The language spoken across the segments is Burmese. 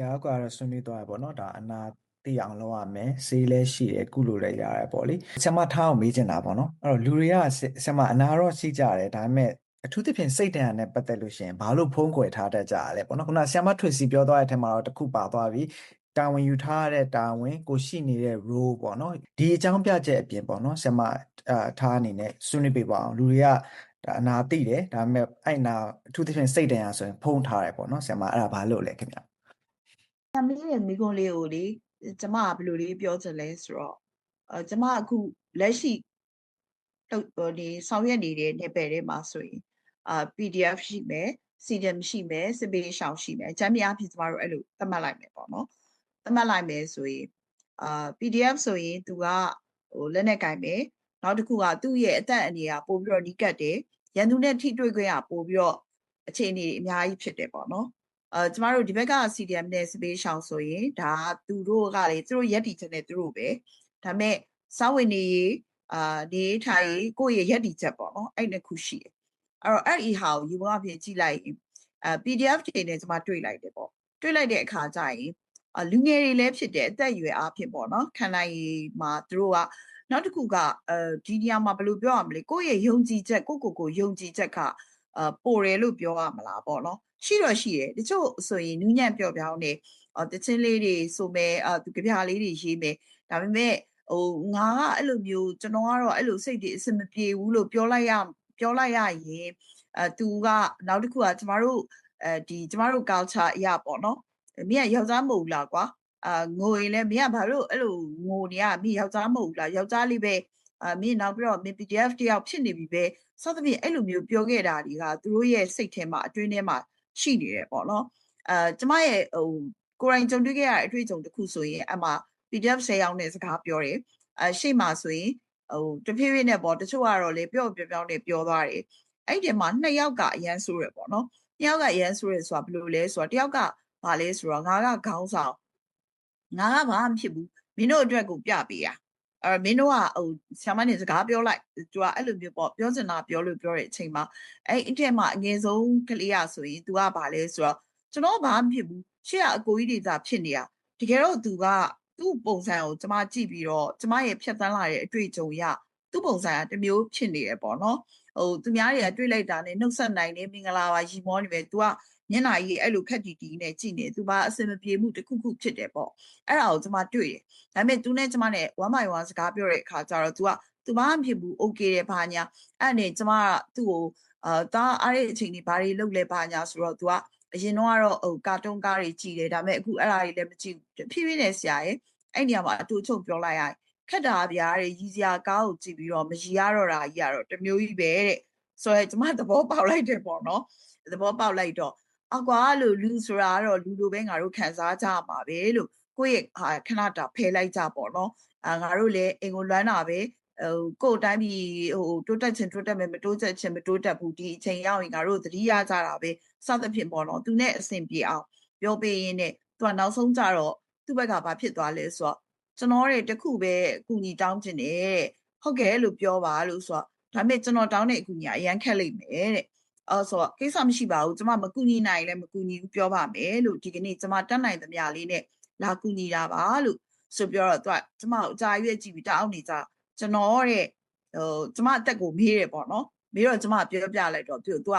ကတော့ဆွေးနွေးသွားရပေါ့နော်ဒါအနာသိအောင်လုပ်ရမယ်ဆေးလဲရှိတယ်ကုလို့လည်းရတယ်ပေါ့လေဆရာမထားအောင်မေးချင်တာပေါ့နော်အဲ့တော့လူတွေကဆရာမအနာတော့ရှိကြတယ်ဒါပေမဲ့အထူးသဖြင့်စိတ်ဓာတ်နဲ့ပတ်သက်လို့ရှိရင်ဘာလို့ဖုံးကွယ်ထားတတ်ကြရလဲပေါ့နော်ခုနဆရာမထွေစီပြောသွားတဲ့အထက်မှာတော့တစ်ခုပါသွားပြီတာဝန်ယူထားရတဲ့တာဝန်ကိုရှိနေတဲ့ role ပေါ့နော်ဒီအကြောင်းပြချက်အပြင်ပေါ့နော်ဆရာမထားအနေနဲ့ဆွေးနွေးပေးပါအောင်လူတွေကဒါအနာသိတယ်ဒါပေမဲ့အဲ့နာအထူးသဖြင့်စိတ်ဓာတ်ဆိုရင်ဖုံးထားတယ်ပေါ့နော်ဆရာမအဲ့ဒါဘာလို့လဲခင်ဗျ မင်းရဲ့မိကွန်းလေးကိုလေကျမကဘယ်လိုလေးပြောချင်လဲဆိုတော့ကျမအခုလက်ရှိဒီဆောင်ရွက်နေတဲ့နယ်ပယ်ထဲမှာဆိုရင်PDF ရှိမယ် CDM ရှိမယ်စစ်ပေးရှောင်ရှိမယ်အကြမ်းများဖြစ်ကျမတို့အဲ့လိုသတ်မှတ်လိုက်မယ်ပေါ့နော်သတ်မှတ်လိုက်မယ်ဆိုရင်PDF ဆိုရင်သူကလက်နဲ့ကင်မယ်နောက်တစ်ခုကသူ့ရဲ့အသက်အနေကပို့ပြီးတော့နီးကပ်တယ်ရန်သူနဲ့ထိတွေ့ခွင့်ကပို့ပြီးတော့အခြေအနေအများကြီးဖြစ်တယ်ပေါ့နော်ကျမတို့ဒီဘက်က CDM နဲ့ space ရှောင်ဆိုရင်ဒါသူတို့ကလေသူတို့ရက်တီချက်နဲ့သူတို့ပဲဒါပေမဲ့စောင့်ဝင်နေနေထိုင်ကိုယ့်ရဲ့ရက်တီချက်ပေါ့နော်အဲ့နှစ်ခုရှိတယ်အဲ့တော့အဲ့ဒီဟာကိုယူမအဖြစ်ကြည့်လိုက်ရင်PDF တွေနဲ့ကျမတွေ့လိုက်တယ်ပေါ့တွေ့လိုက်တဲ့အခါကျရင်လူငယ်တွေလည်းဖြစ်တယ်အသက်အရွယ်အားဖြင့်ပေါ့နော်ခန္ဓာရည်မှာသူတို့ကနောက်တစ်ခုကဒီနေရာမှာဘယ်လိုပြောရမလဲကိုယ့်ရဲ့ယုံကြည်ချက်ကိုယုံကြည်ချက်ကပိုတယ်လို့ပြောရမလားပေါ့နော်ရှိတော့ရှိတယ်တချို့ဆိုရင်နူးညံ့ပျော့ပြောင်းနေတချင်းလေးတွေဆိုမဲ့သူကြပြလေးတွေရေးမယ်ဒါပေမဲ့ငါကအဲ့လိုမျိုးကျွန်တော်ကတော့အဲ့လိုစိတ်တွေအဆင်မပြေဘူးလို့ပြောလိုက်ရရင်သူကနောက်တစ်ခုကကျမတို့ကျမတို့ culture အရာပေါ့နော်မင်းကယောက်ျားမဟုတ်ဘူးလားကွာငိုရင်လည်းမင်းကဘာလို့အဲ့လိုငိုနေရမင်းယောက်ျားမဟုတ်ဘူးလားယောက်ျားလေးပဲမင်းနောက်ပြီးတော့မင်း PDF တယောက်ဖြစ်နေပြီပဲစသဖြင့်အဲ့လိုမျိုးပြောခဲ့တာတွေကသူတို့ရဲ့စိတ်ထဲမှာအတွင်းထဲမှာရှိနေတယ်ပေါ့နော်ကျမရဲ့ကိုယ်တိုင်ကြုံတွေ့ခဲ့ရတဲ့အတွေ့အကြုံတစ်ခုဆိုရင်အမှ PDF 10ယောက်နဲ့စကားပြောတယ်ရှေ့မှာဆိုရင်တဖြည်းဖြည်းနဲ့ပေါ့တချို့ကတော့လေပြော့ပြောင်းနဲ့ပြောသွားတယ်အဲ့ဒီမှာ2ယောက်ကအရန်ဆိုးရပေါ့နော်2ယောက်ကအရန်ဆိုးရဆိုတာဘယ်လိုလဲဆိုတော့တယောက်ကဘာလဲဆိုတော့ငါကခေါင်းဆောင်ငါကဘာမှမဖြစ်ဘူးမင်းတို့အတွက်ကိုပြပေးရမင်းတို့ကဆ iam နေစကားပြောလိုက်သူကအဲ့လိုမျိုးပေါ့ပြောစင်တာပြောလို့ပြောတဲ့အချိန်မှာအဲ့အထက်မှာအငယ်ဆုံးကလေးရဆိုရင် तू ကဘာလဲဆိုတော့ကျွန်တော်ဘာမှမဖြစ်ဘူးရှေ့ကအကိုကြီးတွေသာဖြစ်နေတာတကယ်တော့ तू ကသူ့ပုံစံကိုကျမကြည့်ပြီးတော့ကျမရဲ့ဖြတ်သန်းလာတဲ့အတွေ့အကြုံရသူ့ပုံစံကတစ်မျိုးဖြစ်နေတယ်ပေါ့နော်သူများတွေကတွေ့လိုက်တာနဲ့နှုတ်ဆက်နိုင်နေမင်္ဂလာပါရီမောနေပဲ तू ကမျက်နှာကြီးအဲ့လိုခက်တီတီနဲ့ကြည့်နေ तू ဘာအစင်မပြေမှုတစ်ခုခုဖြစ်တယ်ပေါ့အဲ့ဒါကိုကျမတွေ့တယ်ဒါပေမဲ့ तू နဲ့ကျမနဲ့ one by one စကားပြောတဲ့အခါကျတော့ तू က तू ဘာမှမဖြစ်ဘူး okay တယ်ဘာညာအဲ့နဲ့ကျမကသူ့ကိုတားအားတဲ့အချိန်ကြီးဘာတွေလုပ်လဲဘာညာဆိုတော့ तू ကအရင်တော့ကတော့ကာတွန်းကားတွေကြည့်တယ်ဒါပေမဲ့အခုအဲ့ဒါတွေလည်းမကြည့်ဘူးဖြည်းဖြည်းနဲ့ဆရာရဲ့အဲ့နေရာမှာအတူချုပ်ပြောလိုက်ရတယ်ခက်တာဗျာတဲ့ရည်စရာကားကိုကြည့်ပြီးတော့မရည်ရတော့တာကြီးကတော့တမျိုးကြီးပဲတဲ့ဆိုတော့ကျမသဘောပေါက်လိုက်တယ်ပေါ့နော်သဘောပေါက်လိုက်တော့အကွာလို့လူဆိုတာကတော့လူလိုပဲငါတို့ခံစားကြမှာပဲလို့ကိုယ့်ရဲ့ခဏတာဖယ်လိုက်ကြပေါ့နော်ငါတို့လည်းအိမ်ကိုလွမ်းတာပဲကိုယ်တိုင်းပြည်တိုးတက်ခြင်းတိုးတက်မယ်မတိုးတက်ခြင်းမတိုးတက်ဘူးဒီအချိန်ရောက်ရင်ငါတို့သတိရကြတာပဲစသဖြင့်ပေါ့နော်သူနဲ့အဆင်ပြေအောင်ပြောပေးရင်းနဲ့သူကနောက်ဆုံးကြတော့သူ့ဘက်ကဘာဖြစ်သွားလဲဆိုတော့ကျွန်တော်ရဲ့တခုပဲအကူအညီတောင်းချင်တယ်ဟုတ်ကဲ့လို့ပြောပါလို့ဆိုတော့ဒါပေမဲ့ကျွန်တော်တောင်းတဲ့အကူအညီအရန်ခက်လိမ့်မယ်တဲ့ဆိုတော့ကိစ္စမရှိပါဘူးကျွန်မမကူညီနိုင်လည်းမကူညီဘူးပြောပါမယ်လို့ဒီကနေ့ကျွန်မတတ်နိုင်သမျှလေးနဲ့လာကူညီတာပါလို့ဆိုပြောတော့သူကကျွန်မကိုအကြာရွက်ကြည့်ပြီးတောင်းနေကြကျွန်တော်တဲ့ကျမအသက်ကိုမေးတယ်ပေါ့နော်မေးတော့ကျမပြောပြလိုက်တော့သူက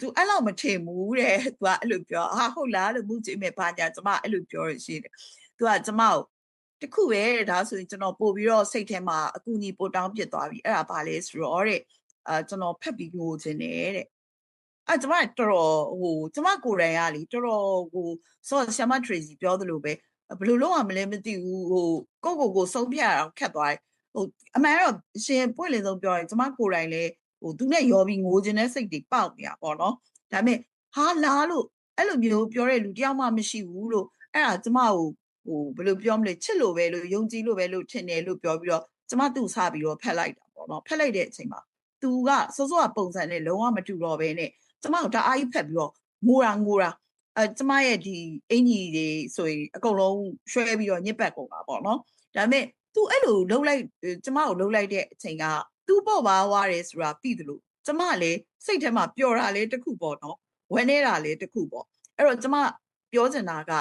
သူအဲ့လောက်မထင်ဘူးတဲ့သူကအဲ့လိုပြောဟုတ်လားလို့မှုကြည့်မဲ့ဘာညာကျမအဲ့လိုပြောရရှိတယ်သူကကျမကိုတခုပဲတဲ့ဒါဆိုရင်ကျွန်တော်ပို့ပြီးတော့စိတ်ထဲမှာအကူအညီပို့တောင်းပြစ်သွားပြီအဲ့ဒါဘာလဲဆိုတော့တဲ့ကျွန်တော်ဖက်ပြီးငိုခြင်းနဲ့တဲ့ကျမတော်တော်ကျမကိုယ်တိုင်ကလေတော်တော်ဆော့ဆ iam Tracy ပြောသလိုပဲဘယ်လိုလုပ်ရမလဲမသိဘူးကိုဆုံးဖြတ်ရအောင်ခက်သွားတယ်အမှန်တော့ရှင်ပွင့်လင်းဆုံးပြောရင်ကျမကိုယ်တိုင်လည်းသူနဲ့ရောပြီးငိုခြင်းနဲ့စိတ်တွေပေါက်နေတာပေါ့နော်ဒါပေမဲ့လားလို့အဲ့လိုမျိုးပြောတဲ့လူတယောက်မှမရှိဘူးလို့အဲ့ဒါကျမကိုဘယ်လိုပြောမလဲချစ်လို့ပဲလို့ယုံကြည်လို့ပဲလို့ထင်တယ်လို့ပြောပြီးတော့ကျမသူ့စပြီးတော့ဖက်လိုက်တာပေါ့နော်ဖက်လိုက်တဲ့အချိန်မှာသူကစောစောကပုံစံနဲ့လုံးဝမတူတော့ဘဲနဲ့ကျမတို့တအားကြီးဖက်ပြီးတော့ငိုတာကျမရဲ့ဒီအင်ကြီးတွေဆိုရင်အကုန်လုံးရွှဲပြီးတော့ညစ်ပတ်ကုန်တာပေါ့နော်ဒါပေမဲ့သူအဲ့လိုလှုပ်လိုက်ကျမကိုလှုပ်လိုက်တဲ့အချိန်ကသူ့ပေါ့ပါဝါတယ်ဆိုတာသိတယ်လို့ကျမလည်းစိတ်ထဲမှာပျော်တာလေတခုပေါ့နော်ဝမ်းနေတာလေတခုပေါ့အဲ့တော့ကျမပြောချင်တာက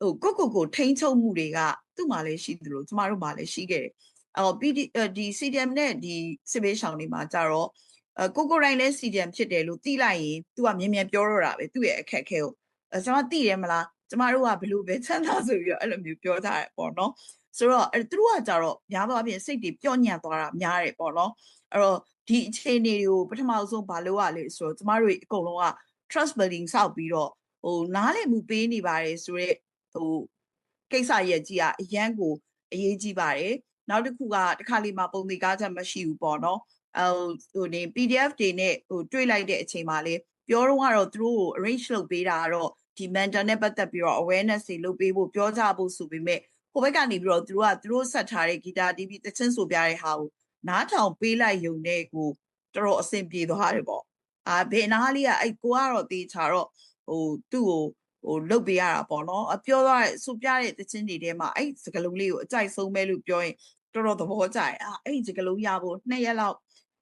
ကိုထိန်းချုပ်မှုတွေကသူ့မှာလည်းရှိသလိုကျမတို့မှာလည်းရှိခဲ့တယ်ဒီ CDM နဲ့ဒီစစ်ဘေးရှောင်တွေမှာကြတော့ကိုယ်တိုင်လည်း CDM ဖြစ်တယ်လို့သိလိုက်ရင်သူကမြင်မြန်ပြောတော့တာပဲသူ့ရဲ့အခက်အခဲကိုကျွန်မသိတယ်မလားကျမတို့ကဘလို့ပဲချမ်းသာဆိုပြီးတော့အဲ့လိုမျိုးပြောကြတယ်ပေါ့နော်ဆိုတော့သူတို့ကကြတော့များသောအားဖြင့်စိတ်တွေပျော့ညံ့သွားတာများတယ်ပေါ့နော်အဲ့တော့ဒီအခြေအနေတွေကိုပထမဆုံးဘာလို့ရလဲဆိုတော့ကျမတို့အကုန်လုံးက trust building ဆောက်ပြီးတော့နားလည်မှုပေးနေပါတယ်ဆိုတော့ကိစ္စရဲ့ကြီးကအရန်ကိုအရေးကြီးပါတယ်နောက်တစ်ခုကတစ်ခါလေးမှပုံသေးကားချက်မရှိဘူးပေါ့နော်PDF တွေနဲ့တွေ့လိုက်တဲ့အချိန်မှာလေပြောတော့ကတော့သူတို့ကို arrange လုပ်ပေးတာကတော့ဒီ mentor နဲ့ပတ်သက်ပြီးတော့ awareness တွေလုပ်ပေးဖို့ပြောကြဖို့ဆိုပေမဲ့ဟိုဘက်ကနေပြီးတော့သူတို့ဆက်ထားတဲ့ guitar TV တချင်းဆိုပြတဲ့ဟာကိုနားထောင်ပေးလိုက်ရုံနဲ့ကိုတော်တော်အဆင်ပြေသွားတယ်ပေါ့ဘယ်နားလေးကအဲ့ကိုကတော့တေချာတော့သူ့ကိုလုတ်ပေးရတာပေါ့နော်ပြောသွားတဲ့ဆိုပြတဲ့တချင်းတွေထဲမှာအဲ့စကလုံးလေးကိုအကြိုက်ဆုံးပဲလို့ပြောရင်တော်တော်သဘောကျတယ်အဲ့စကလုံးရဖို့2ရက်လောက်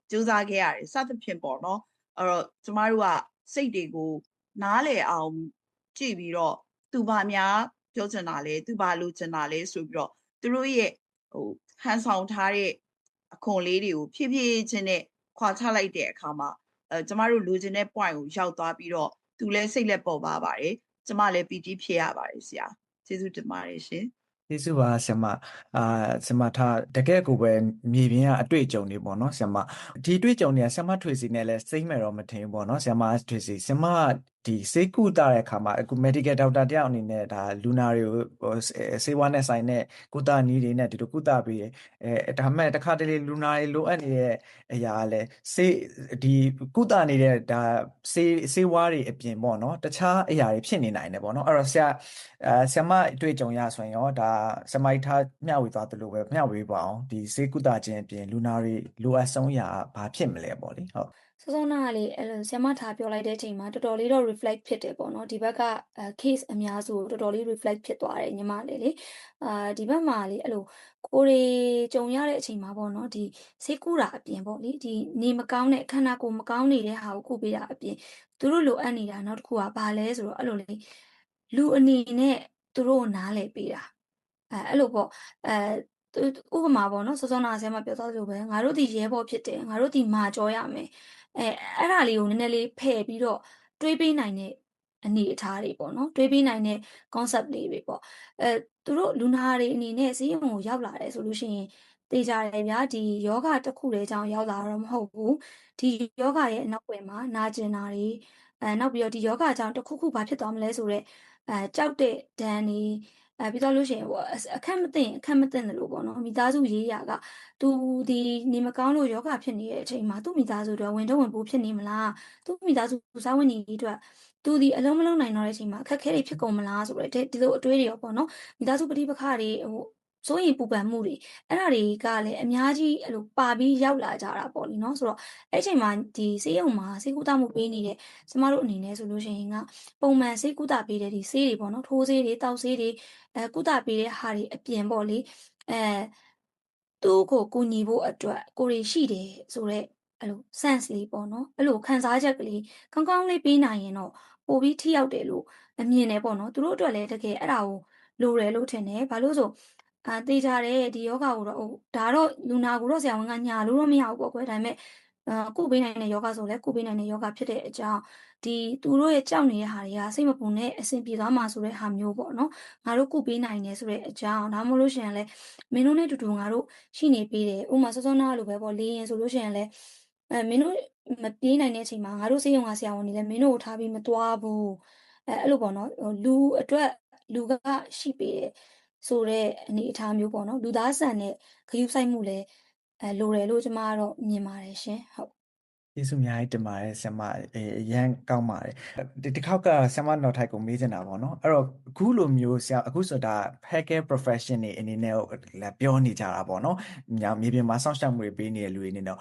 ကြိုးစားခဲ့ရတယ်စသဖြင့်ပေါ့နော်အဲ့တော့ကျမတို့ကစိတ်တွေကိုနားလည်အောင်ကြည့်ပြီးတော့သူဘာများပြောချင်တာလဲသူဘာလိုချင်တာလဲဆိုပြီးတော့သူတို့ရဲ့ဟန်ဆောင်ထားတဲ့အခွန်လေးတွေကိုဖြည်းဖြည်းချင်းနဲ့ခွာချလိုက်တဲ့အခါမှာကျမတို့လိုချင်တဲ့ point ကိုရောက်သွားပြီးတော့သူလည်းစိတ်လက်ပေါ်ပါပါတယ်ကျမလည်းပီတိဖြစ်ရပါတယ်ဆရာကျေးဇူးတင်ပါတယ်ရှင်ကျေးဇူးပါဆရာမဆရာမထားတကယ်ကိုပဲမြေပြင်ကအတွေ့အကြုံတွေပေါ့နော်ဆရာမဒီအတွေ့အကြုံတွေကဆရာမထွေစီနဲ့လည်းစိမ့်မယ်တော့မထင်ဘူးပေါ့နော်ဆရာမထွေစီဆရာမဒီဆေးကုသတဲ့အခါမှာအခု medical doctor တယောက်အနေနဲ့ဒါလူနာတွေကိုဆေးဝါးနဲ့ဆိုင်တဲ့ကုသနည်းတွေနဲ့ဒီလိုကုသပေးတယ်ဒါပေမဲ့တခါတလေလူနာတွေလိုအပ်နေတဲ့အရာကလည်းဒီကုသနေတဲ့ဒါဆေးဝါးတွေအပြင်ပေါ့နော်တခြားအရာတွေဖြစ်နေနိုင်တယ်ပေါ့နော်အဲ့တော့ဆရာမအတွေ့အကြုံရဆိုရင်ရောဒါဆရာမကြီးထားမျှဝေသွားသလိုပဲမျှဝေပါအောင်ဒီဆေးကုသခြင်းအပြင်လူနာတွေလိုအပ်ဆုံးအရာဘာဖြစ်မလဲပေါ့လေဟုတ်စောစောနာကလေအဲ့လိုဆရာမထားပြောလိုက်တဲ့အချိန်မှာတော်တော်လေးတော့ reflect ဖြစ်တယ်ပေါ့နော်ဒီဘက်ကcase အများစုကိုတော်တော်လေး reflect ဖြစ်သွားတယ်ညီမလေးလေဒီဘက်မှာလေအဲ့လိုကိုရီကြုံရတဲ့အချိန်မှာပေါ့နော်ဒီဆေးကူတာအပြင်ပေါ့လေဒီနေမကောင်းတဲ့ခန္ဓာကိုယ်မကောင်းနေတဲ့ဟာကိုကုပေးတာအပြင်သူတို့လိုအပ်နေတာနောက်တစ်ခုကဘာလဲဆိုတော့အဲ့လိုလေလူအနေနဲ့သူတို့ကိုနားလည်ပေးတာအဲ့လိုပေါ့ဥပမာပေါ့နော်စောစောနာဆရာမပြောသွားသလိုပဲငါတို့ဒီရဲဘော်ဖြစ်တယ်ငါတို့ဒီမာကြောရမယ်အဲ့ဒါလေးကိုနည်းနည်းလေးဖယ်ပြီးတော့တွေးပေးနိုင်တဲ့အနေအထားတွေပေါ့နော်တွေးပေးနိုင်တဲ့ concept လေးတွေပေါ့သူတို့လူနာတွေအနေနဲ့ဆေးရုံကိုရောက်လာတယ်ဆိုလို့ရှိရင်တေချာတယ်ဗျာဒီယောဂတစ်ခုတည်းကြောင့်ရောက်လာတော့မဟုတ်ဘူးဒီယောဂရဲ့အနောက်ွယ်မှာနာကျင်တာတွေနောက်ပြီးတော့ဒီယောဂကြောင့်တစ်ခုခုဘာဖြစ်သွားမလဲဆိုတော့ကြောက်တဲ့ဒဏ်တွေပြီးတော့လို့ရှိရင်ပေါ့အခက်မသိတယ်လို့ပေါ့နော်မိသားစုရေးရာကသူဒီနေမကောင်းလို့ယောဂဖြစ်နေတဲ့အချိန်မှာသူ့မိသားစုတွေဝင်တော့ဝင်ပိုးဖြစ်နေမလားသူ့မိသားစုစားဝင်နေရေးအတွက်သူဒီအလုံးမလုံးနိုင်တော့တဲ့အချိန်မှာအခက်အခဲတွေဖြစ်ကုန်မလားဆိုတော့ဒီလိုအတွေးတွေရောပေါ့နော်မိသားစုပဋိပက္ခတွေစိုးရင်ပူပန်မှုတွေအဲ့ဒါတွေကလည်းအများကြီးအဲ့လိုပါပြီးရောက်လာကြတာပေါ့လीเนาะဆိုတော့အဲ့ချိန်မှာဒီဆေးရုံမှာဆေးကုသမှုပေးနေတဲ့ကျမတို့အနေနဲ့ဆိုလို့ရှိရင်ကပုံမှန်ဆေးကုသပေးတဲ့ဒီဆေးတွေပေါ့နော်ထိုးဆေးတွေတောက်ဆေးတွေကုသပေးတဲ့ဟာတွေအပြင်ပေါ့လေသူ့ကိုကူညီဖို့အတွက်ကိုရီရှိတယ်ဆိုတော့အဲ့လို sense လေးပေါ့နော်အဲ့လိုခံစားချက်ကလေးကောင်းကောင်းလေးပေးနိုင်ရင်တော့ပိုပြီးထိရောက်တယ်လို့အမြင်တယ်ပေါ့နော်သူတို့အတွက်လည်းတကယ်အဲ့ဒါကိုလိုတယ်လို့ထင်တယ်ဘာလို့ဆိုသေချာတယ်ဒီယောဂကိုတော့ဒါတော့လူနာကိုတော့ဆရာဝန်ကညာလို့တော့မရဘူးပေါ့ကွယ်ဒါပေမဲ့ကုပေးနိုင်တဲ့ယောဂဆိုလဲကုပေးနိုင်တဲ့ယောဂဖြစ်တဲ့အကြောင်းဒီသူတို့ရဲ့ကြောက်နေတဲ့ဟာတွေကစိတ်မပူနဲ့အဆင်ပြေသွားမှာဆိုတဲ့ဟာမျိုးပေါ့နော်ငါတို့ကုပေးနိုင်တယ်ဆိုတဲ့အကြောင်းဒါမှမဟုတ်လို့ရှိရင်လဲမင်းတို့နဲ့တူတူငါတို့ရှိနေပေးတယ်ဥမာစောစောနာလိုပဲပေါ့လေရင်ဆိုလို့ရှိရင်လဲမင်းတို့မပြေးနိုင်တဲ့အချိန်မှာငါတို့စေယုံကဆရာဝန်တွေလည်းမင်းတို့ကိုထားပြီးမသွားဘူးအဲ့လိုပေါ့နော်လူအတွက်လူကရှိပေးတယ်ဆိုတဲ့အနေအထားမျိုးပေါ့နော်လူသားဆန်တဲ့ဂရုစိုက်မှုလည်းလိုတယ်လို့ကျမကတော့မြင်ပါတယ်ရှင်ဟုတ်ကျေးဇူးအများကြီးတင်ပါတယ်ဆရာမအရန်ကောင်းပါတယ်ဒီခေါက်ကဆရာမနော်ထိုက်ကိုမေးချင်တာပေါ့နော်အဲ့တော့အခုလိုမျိုးဆရာအခုဆိုတာ healthcare profession တွေအနေနဲ့လည်းပြောနေကြတာပေါ့နော်မြေပြင်မှာစောင့်ရှောက်မှုတွေပေးနေတဲ့လူတွေအနေနဲ့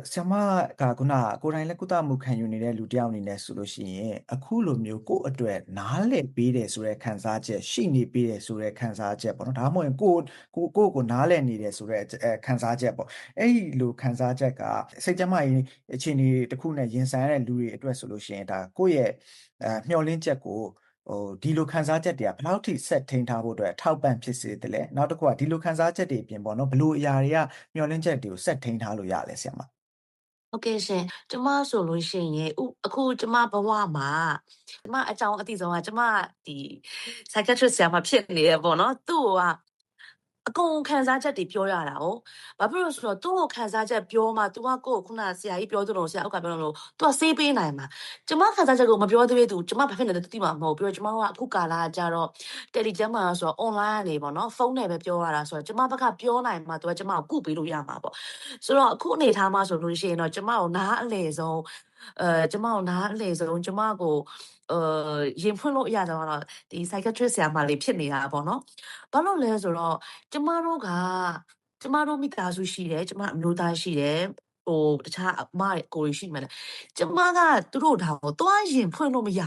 ဆရာမကခုနကိုယ်တိုင်လည်းကုသမှုခံယူနေတဲ့လူတယောက်အနေနဲ့ဆိုလို့ရှိရင်အခုလိုမျိုးကိုယ့်အတွက်နားလည်ပေးတယ်ဆိုတဲ့ခံစားချက်ရှိနေပေးတယ်ဆိုတဲ့ခံစားချက်ပေါ့နော်ဒါမှမဟုတ်ကိုနားလည်နေတယ်ဆိုတဲ့ခံစားချက်ပေါ့အဲ့ဒီလိုခံစားချက်ကစိတ်ကျန်းမာရေးအခြေအနေတစ်ခုနဲ့ရင်ဆိုင်ရတဲ့လူတွေအတွက်ဆိုလို့ရှိရင်ဒါကိုယ့်ရဲ့မျှော်လင့်ချက်ကို ဒီလိုခံစားချက်တွေကဘယ်လောက်ထိဆက်ထိန်းထားဖို့အတွက်ထောက်ပံ့ဖြစ်စေတယ်လဲနောက်တစ်ခုကဒီလိုခံစားချက်တွေအပြင်ပေါ့နော်ဘလို့အရာတွေကမျှော်လင့်ချက်တွေကိုဆက်ထိန်းထားလို့ရလဲဆရာမ ဟုတ်ကဲ့ရှင်ကျမဆိုလို့ရှိရင်အခုကျမဘဝမှာကျမအကြောင်းအတိဆုံးကကျမဒီ psychiatrist ဆရာမဖြစ်နေရပေါ့နော်သူ့ကအကုန်ခံစားချက်တွေပြောရတာ哦ဘာဖြစ်လို့ဆိုတော့သူ့ကိုခံစားချက်ပြောမှ तू ကကိုယ်ခုနဆရာကြီးပြောသလိုဆရာဥက္ကပြောသလို तू ကစေးပေးနိုင်မှာကျမခံစားချက်ကိုမပြောသေးဘူး तू ကျမဘာဖြစ်နေလဲသိမှာမဟုတ်ဘူးပြီးတော့ကျမကအခုကာလကကြတော့ Telegram မှာဆိုတော့ online ကနေပေါ့နော်ဖုန်းနဲ့ပဲပြောရတာဆိုတော့ကျမဘက်ကပြောနိုင်မှာ तू ကကျမကိုကုပေးလို့ရမှာပေါ့ဆိုတော့အခုအနေထားမှာဆိုလို့ရှိရင်တော့ကျမကိုနားအလေဆုံးကျမကိုနားအလေဆုံးကျမကိုရင်ဖွင့်လို့အရတော့ဒီ psychiatrist ဆရာမလေးဖြစ်နေတာပေါ့နော်ဘာလို့လဲဆိုတော့ကျမတို့မိသားစုရှိတယ်ကျမအမျိုးသားရှိတယ်တခြားအမကိုရှိမှလည်းကျမကသူတို့ဒါကိုသွားရင်ဖွင့်လို့မရ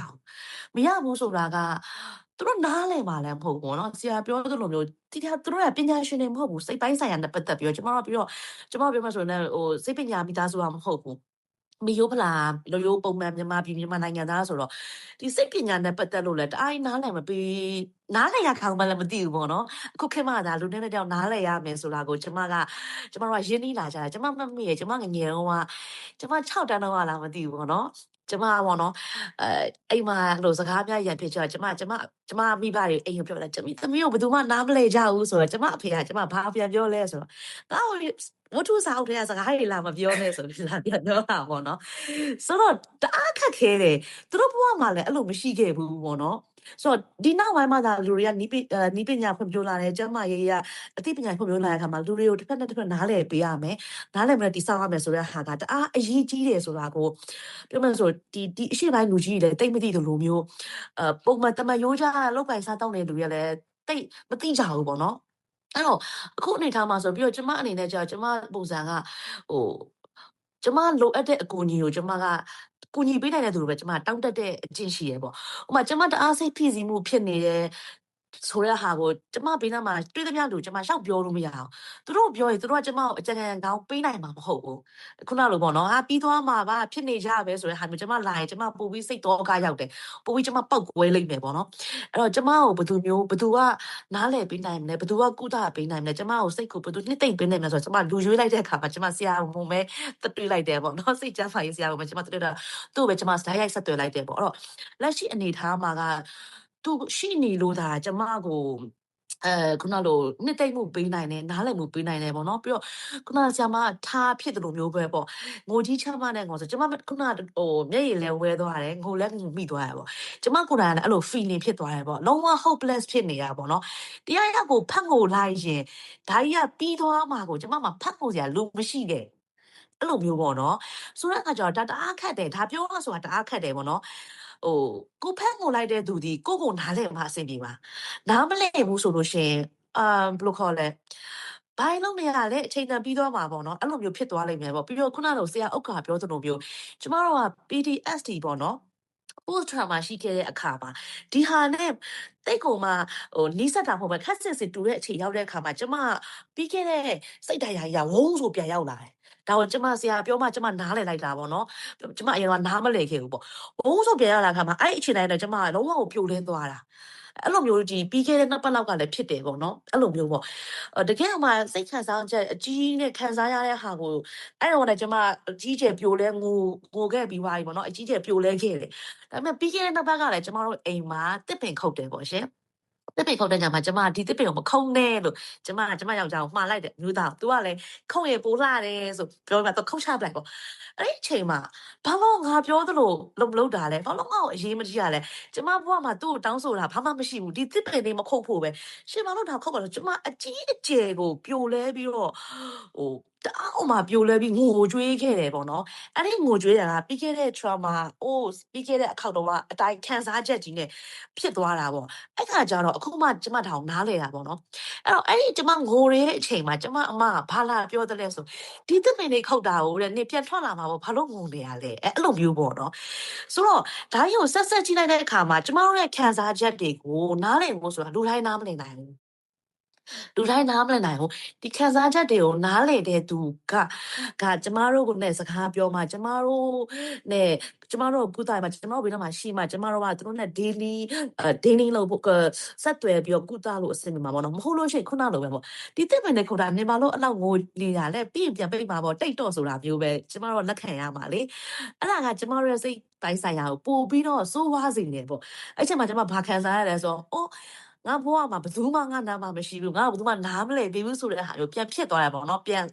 ဘူးဆိုတာကသူတို့နားလည်မှာလည်းမဟုတ်ဘူးเนาะဆရာပြောသလိုမျိုးသူတို့ကပညာရှင်တွေမဟုတ်ဘူးစိတ်ပိုင်းဆိုင်ရာနဲ့ပတ်သက်ပြီးတော့ကျမတို့ပြောမှဆိုရင်စိတ်ပညာမိသားစုကမဟုတ်ဘူးမီယိုဖလာလိုရိုးပုံမှန်မြန်မာနိုင်ငံသားဆိုတော့ဒီစိတ်ပညာနဲ့ပတ်သက်လို့လည်းတအားနားလည်မပြီးနားလည်ရခေါင်းမှလည်းမသိဘူးပေါ့နော်အခုခေတ်မှဒါလူနဲ့တောင်နားလည်ရမယ်ဆိုတာကိုကျမတို့ကရင်းနှီးလာကြတာကျမမမေ့ရကျမငငယ်တော့ကကျမ6တန်းတော့လာမသိဘူးပေါ့နော်ကျမပေါ့နော်အိမ်မှာလို့စကားများရဖြစ်ကြကျမမိဘတွေအိမ်ကိုပြောတယ်သမီးကိုဘယ်သူမှနားမလဲကြဘူးဆိုတော့ကျမအဖေကကျမဘာပြန်ပြောလဲဆိုတော့ငါ့ကိုဝတ္ထုစာအုပ်ထဲကစကားတွေလာမပြောနဲ့ဆိုပြီးလာပြန်ပြောတာပေါ့နော်ဆိုတော့တအားခက်ခဲတယ်သူတို့ဘဝမှာလည်းအဲ့လိုမရှိခဲ့ဘူးပေါ့နော်ဆိုတော့ဒီနောက်ပိုင်းမှာဒါလူတွေကနီးပညာဖွံ့ဖြိုးလာတယ်ကျမရေးရအသိပညာဖွံ့ဖြိုးလာတဲ့အခါမှာလူတွေကိုတစ်ဖက်နဲ့တစ်ဖက်နားလည်ပေးရမယ်နားလည်မလဲတိဆောက်ရမယ်ဆိုတဲ့ဟာကတအားအရေးကြီးတယ်ဆိုတာကိုပြောမှဆိုဒီအရှိပိုင်းလူကြီးတွေလည်းတိတ်မသိသလိုမျိုးပုံမှန်တမန်ရိုးကြလောက်ပိုင်စားတောင်းတဲ့လူတွေလည်းတိတ်မသိကြဘူးပေါ့နော်အဲ့တော့အခုအနေထားမှာဆိုပြီးတော့ကျမအနေနဲ့ကျမပုံစံကကျမလိုအပ်တဲ့အကူအညီကိုကျမကကူညီပေးနိုင်တဲ့သူတွေပဲကျမတောင်းတတဲ့အကျင့်ရှိရပေါ့ဥပမာကျမတအားစိတ်ဖိစီးမှုဖြစ်နေတယ်ဆိုတဲ့ဟာကိုကျမဘေးနားမှာတွေ့သမျှလူကျမရှောက်ပြောလို့မရအောင်သူတို့ပြောရင်သူတို့ကကျမကိုအကြံဉာဏ်ကောင်းပေးနိုင်မှာမဟုတ်ဘူးခုနလိုပေါ့နော်ပြီးသွားမှာပါဖြစ်နေကြပဲဆိုတဲ့ဟာမျိုးကျမလာရင်ကျမပို့ပြီးစိတ်တော့ကားရောက်တယ်ပို့ပြီးကျမပောက်ကွဲလိမ့်မယ်ပေါ့နော်အဲ့တော့ကျမကိုဘယ်သူကနားလည်ပေးနိုင်မလဲဘယ်သူကကုသပေးနိုင်မလဲကျမကိုစိတ်ကိုဘယ်သူနှစ်သိမ့်ပေးနိုင်မလဲဆိုတော့ကျမလူရွေးလိုက်တဲ့အခါမှာကျမဆရာမုံမဲတွေ့လိုက်တယ်ပေါ့နော်စိတ်ကြမ်းဖာရေးဆရာမုံမဲကျမတွေ့တာသူ့ပဲကျမစတိုင်းရိုက်ဆက်သွယ်လိုက်တယ်ပေါ့အဲ့တော့လက်ရှိအနေထားမှာကသူရှိနေလို့ဒါကျမကိုခုနလိုနှစ်သိမ့်မှုပေးနိုင်တယ်နားလည်မှုပေးနိုင်တယ်ပေါ့နော်ပြီးတော့ခုနဆရာမထားဖြစ်တယ်လို့မျိုးပဲပေါ့ငိုကြီးချမ်းမနဲ့ငိုဆိုကျမခုနမျက်ရည်လဲဝဲသွားတယ်ငိုလဲမိသွားတယ်ပေါ့ကျမကိုယ်တိုင်ကလည်းအဲ့လို feeling ဖြစ်သွားတယ်ပေါ့လုံးဝ hopeless ဖြစ်နေတာပေါ့နော်တရားရောက်ကိုဖတ်ငိုလိုက်ရင်ဒါကြီးကပြီးသွားမှာကိုကျမမှာဖတ်ငိုစရာလူမရှိခဲ့အဲ့လိုမျိုးပေါ့နော်ဆိုတဲ့အခါကျတော့ဒါတအားခက်တယ်ဒါပြောရဆိုတာတအားခက်တယ်ပေါ့နော်ကိုဖက်ငိုလိုက်တဲ့သူဒီကိုနားလဲမှာအဆင်ပြေပါနားမလဲဘူးဆိုလို့ရှိရင်ဘယ်လိုခေါ်လဲဘိုင်းလုံးနေရလဲအချိန်တန်ပြီးသွားမှာပေါ့နော်အဲ့လိုမျိုးဖြစ်သွားလိမ့်မယ်ပေါ့ပြီးတော့ခုနကဆရာဥက္ကာပြောသလိုမျိုးကျမတို့က PTSD ပေါ့နော်post trauma ရှိခဲ့တဲ့အခါမှာဒီဟာနဲ့တိတ်ကုန်မှနီးစပ်တာမဟုတ်ပဲခက်စစ်စစ်တူတဲ့အချိန်ရောက်တဲ့အခါမှာကျမပြီးခဲ့တဲ့စိတ်တရားကြီးကဝုန်းဆိုပြန်ရောက်လာတယ်ဒါကိုကျမဆရာပြောမှကျမနားလည်လိုက်တာပေါ့နော်ကျမအရင်ကနားမလည်ခဲ့ဘူးပေါ့ဝုန်းဆိုပြန်ရောက်လာခါမှာအဲ့အချိန်တိုင်းတော့ကျမလုံးဝကိုပြိုလဲသွားတာအဲ့လိုမျိုးကြီးပြီးခဲ့တဲ့နှစ်ပတ်လောက်ကလည်းဖြစ်တယ်ပေါ့နော်အဲ့လိုမျိုးပေါ့တကယ်မှစိတ်ခံစားချက်အကြီးနဲ့ခံစားရတဲ့ဟာကိုအဲ့တော့လည်းကျမအကြီးကျယ်ပြိုလဲငိုခဲ့ပြီးသွားပြီပေါ့နော်အကြီးကျယ်ပြိုလဲခဲ့တယ်ဒါပေမဲ့ပြီးခဲ့တဲ့နှစ်ပတ်ကလည်းကျမတို့အိမ်မှာတစ်ပင်ခုတ်တယ်ပေါ့ရှင်တစ်ပင်ခုတ်တဲ့ညမှာကျမဒီတစ်ပင်ကိုမခုံနဲ့လို့ကျမယောက်ျားကိုမှားလိုက်တယ်မျိုးသားသူကလည်းခုံရပိုးလာတယ်ဆိုပြောမှသူခုတ်ချပလိုက်ပေါ့အဲ့ဒီအချိန်မှာဘာလို့ငါပြောသလိုလုပ်တာလဲဘာလို့ငါ့ကိုအရေးမကြီးရလဲကျမဘဝမှာသူ့ကိုတောင်းဆိုတာဘာမှမရှိဘူးဒီတစ်ပင်လေးမခုတ်ဖို့ပဲရှင်မလို့ဒါခုတ်ပါတော့ကျမအကြီးအကျယ်ကိုပြိုလဲပြီးတော့တအားအောင်မှပြိုလဲပြီးငိုကြွေးခဲ့တယ်ပေါ့နော်အဲ့ဒီငိုကြွေးတာကပြီးခဲ့တဲ့ trauma ပြီးခဲ့တဲ့အခါတော့အတိုင်းခံစားချက်ကြီးနဲ့ဖြစ်သွားတာပေါ့အဲ့ခါကျတော့အခုမှကျမထောင်နားလေတာပေါ့နော်အဲ့တော့အဲ့ဒီကျမငိုရဲတဲ့အချိန်မှာကျမအမကဘာလာပြောတယ်လဲဆိုဒီတစ်ပင်လေးခုတ်တာကိုတဲ့နေပြန်ထွက်လာမှာပေါ့ဘာလို့ငုံနေရလဲအဲ့လိုမျိုးပေါ့နော်ဆိုတော့ဒါကြီးကိုဆက်ကြည့်လိုက်တဲ့အခါမှာကျမတို့ရဲ့ခံစားချက်တွေကိုနားလည်ဖို့ဆိုတာလူတိုင်းနားမလည်နိုင်ဘူး လူတိုင်းနားမလည်နိုင်ဘူးဒီခံစားချက်တွေကိုနားလည်တဲ့သူကကျမတို့ကိုနဲ့စကားပြောမှကျမတို့နဲ့ကျမတို့ကုသမှာကျမတို့ဘေးနားမှာရှိမှကျမတို့ကသူတို့နဲ့ daily လို့ဆက်သွယ်ပြီးတော့ကုသလို့အဆင်ပြေမှာပေါ့နော်မဟုတ်လို့ရှိရင်ခုနလိုပဲပေါ့ဒီတစ်ပင်နဲ့ခုနမြန်မာလို့အလောက်ငိုနေတာလဲပြီးရင်ပြန်ပိတ်မှာပေါ့တိတ်တော့ဆိုတာမျိုးပဲကျမတို့လက်ခံရမှာလေအဲ့ဒါကကျမတို့ရဲ့စိတ်တိုင်းဆိုင်ရာကိုပို့ပြီးတော့စိုးဝါးစေနေပေါ့အဲ့ချိန်မှာကျမဘာခံစားရလဲဆိုတော့ငါဘဝမှာဘယ်သူမှငါနားမှာမရှိဘူးငါဘယ်သူမှနားမလည်သေးဘူးဆိုတဲ့ဟာမျိုးပြန်ဖြစ်သွားရပါတော့ပြန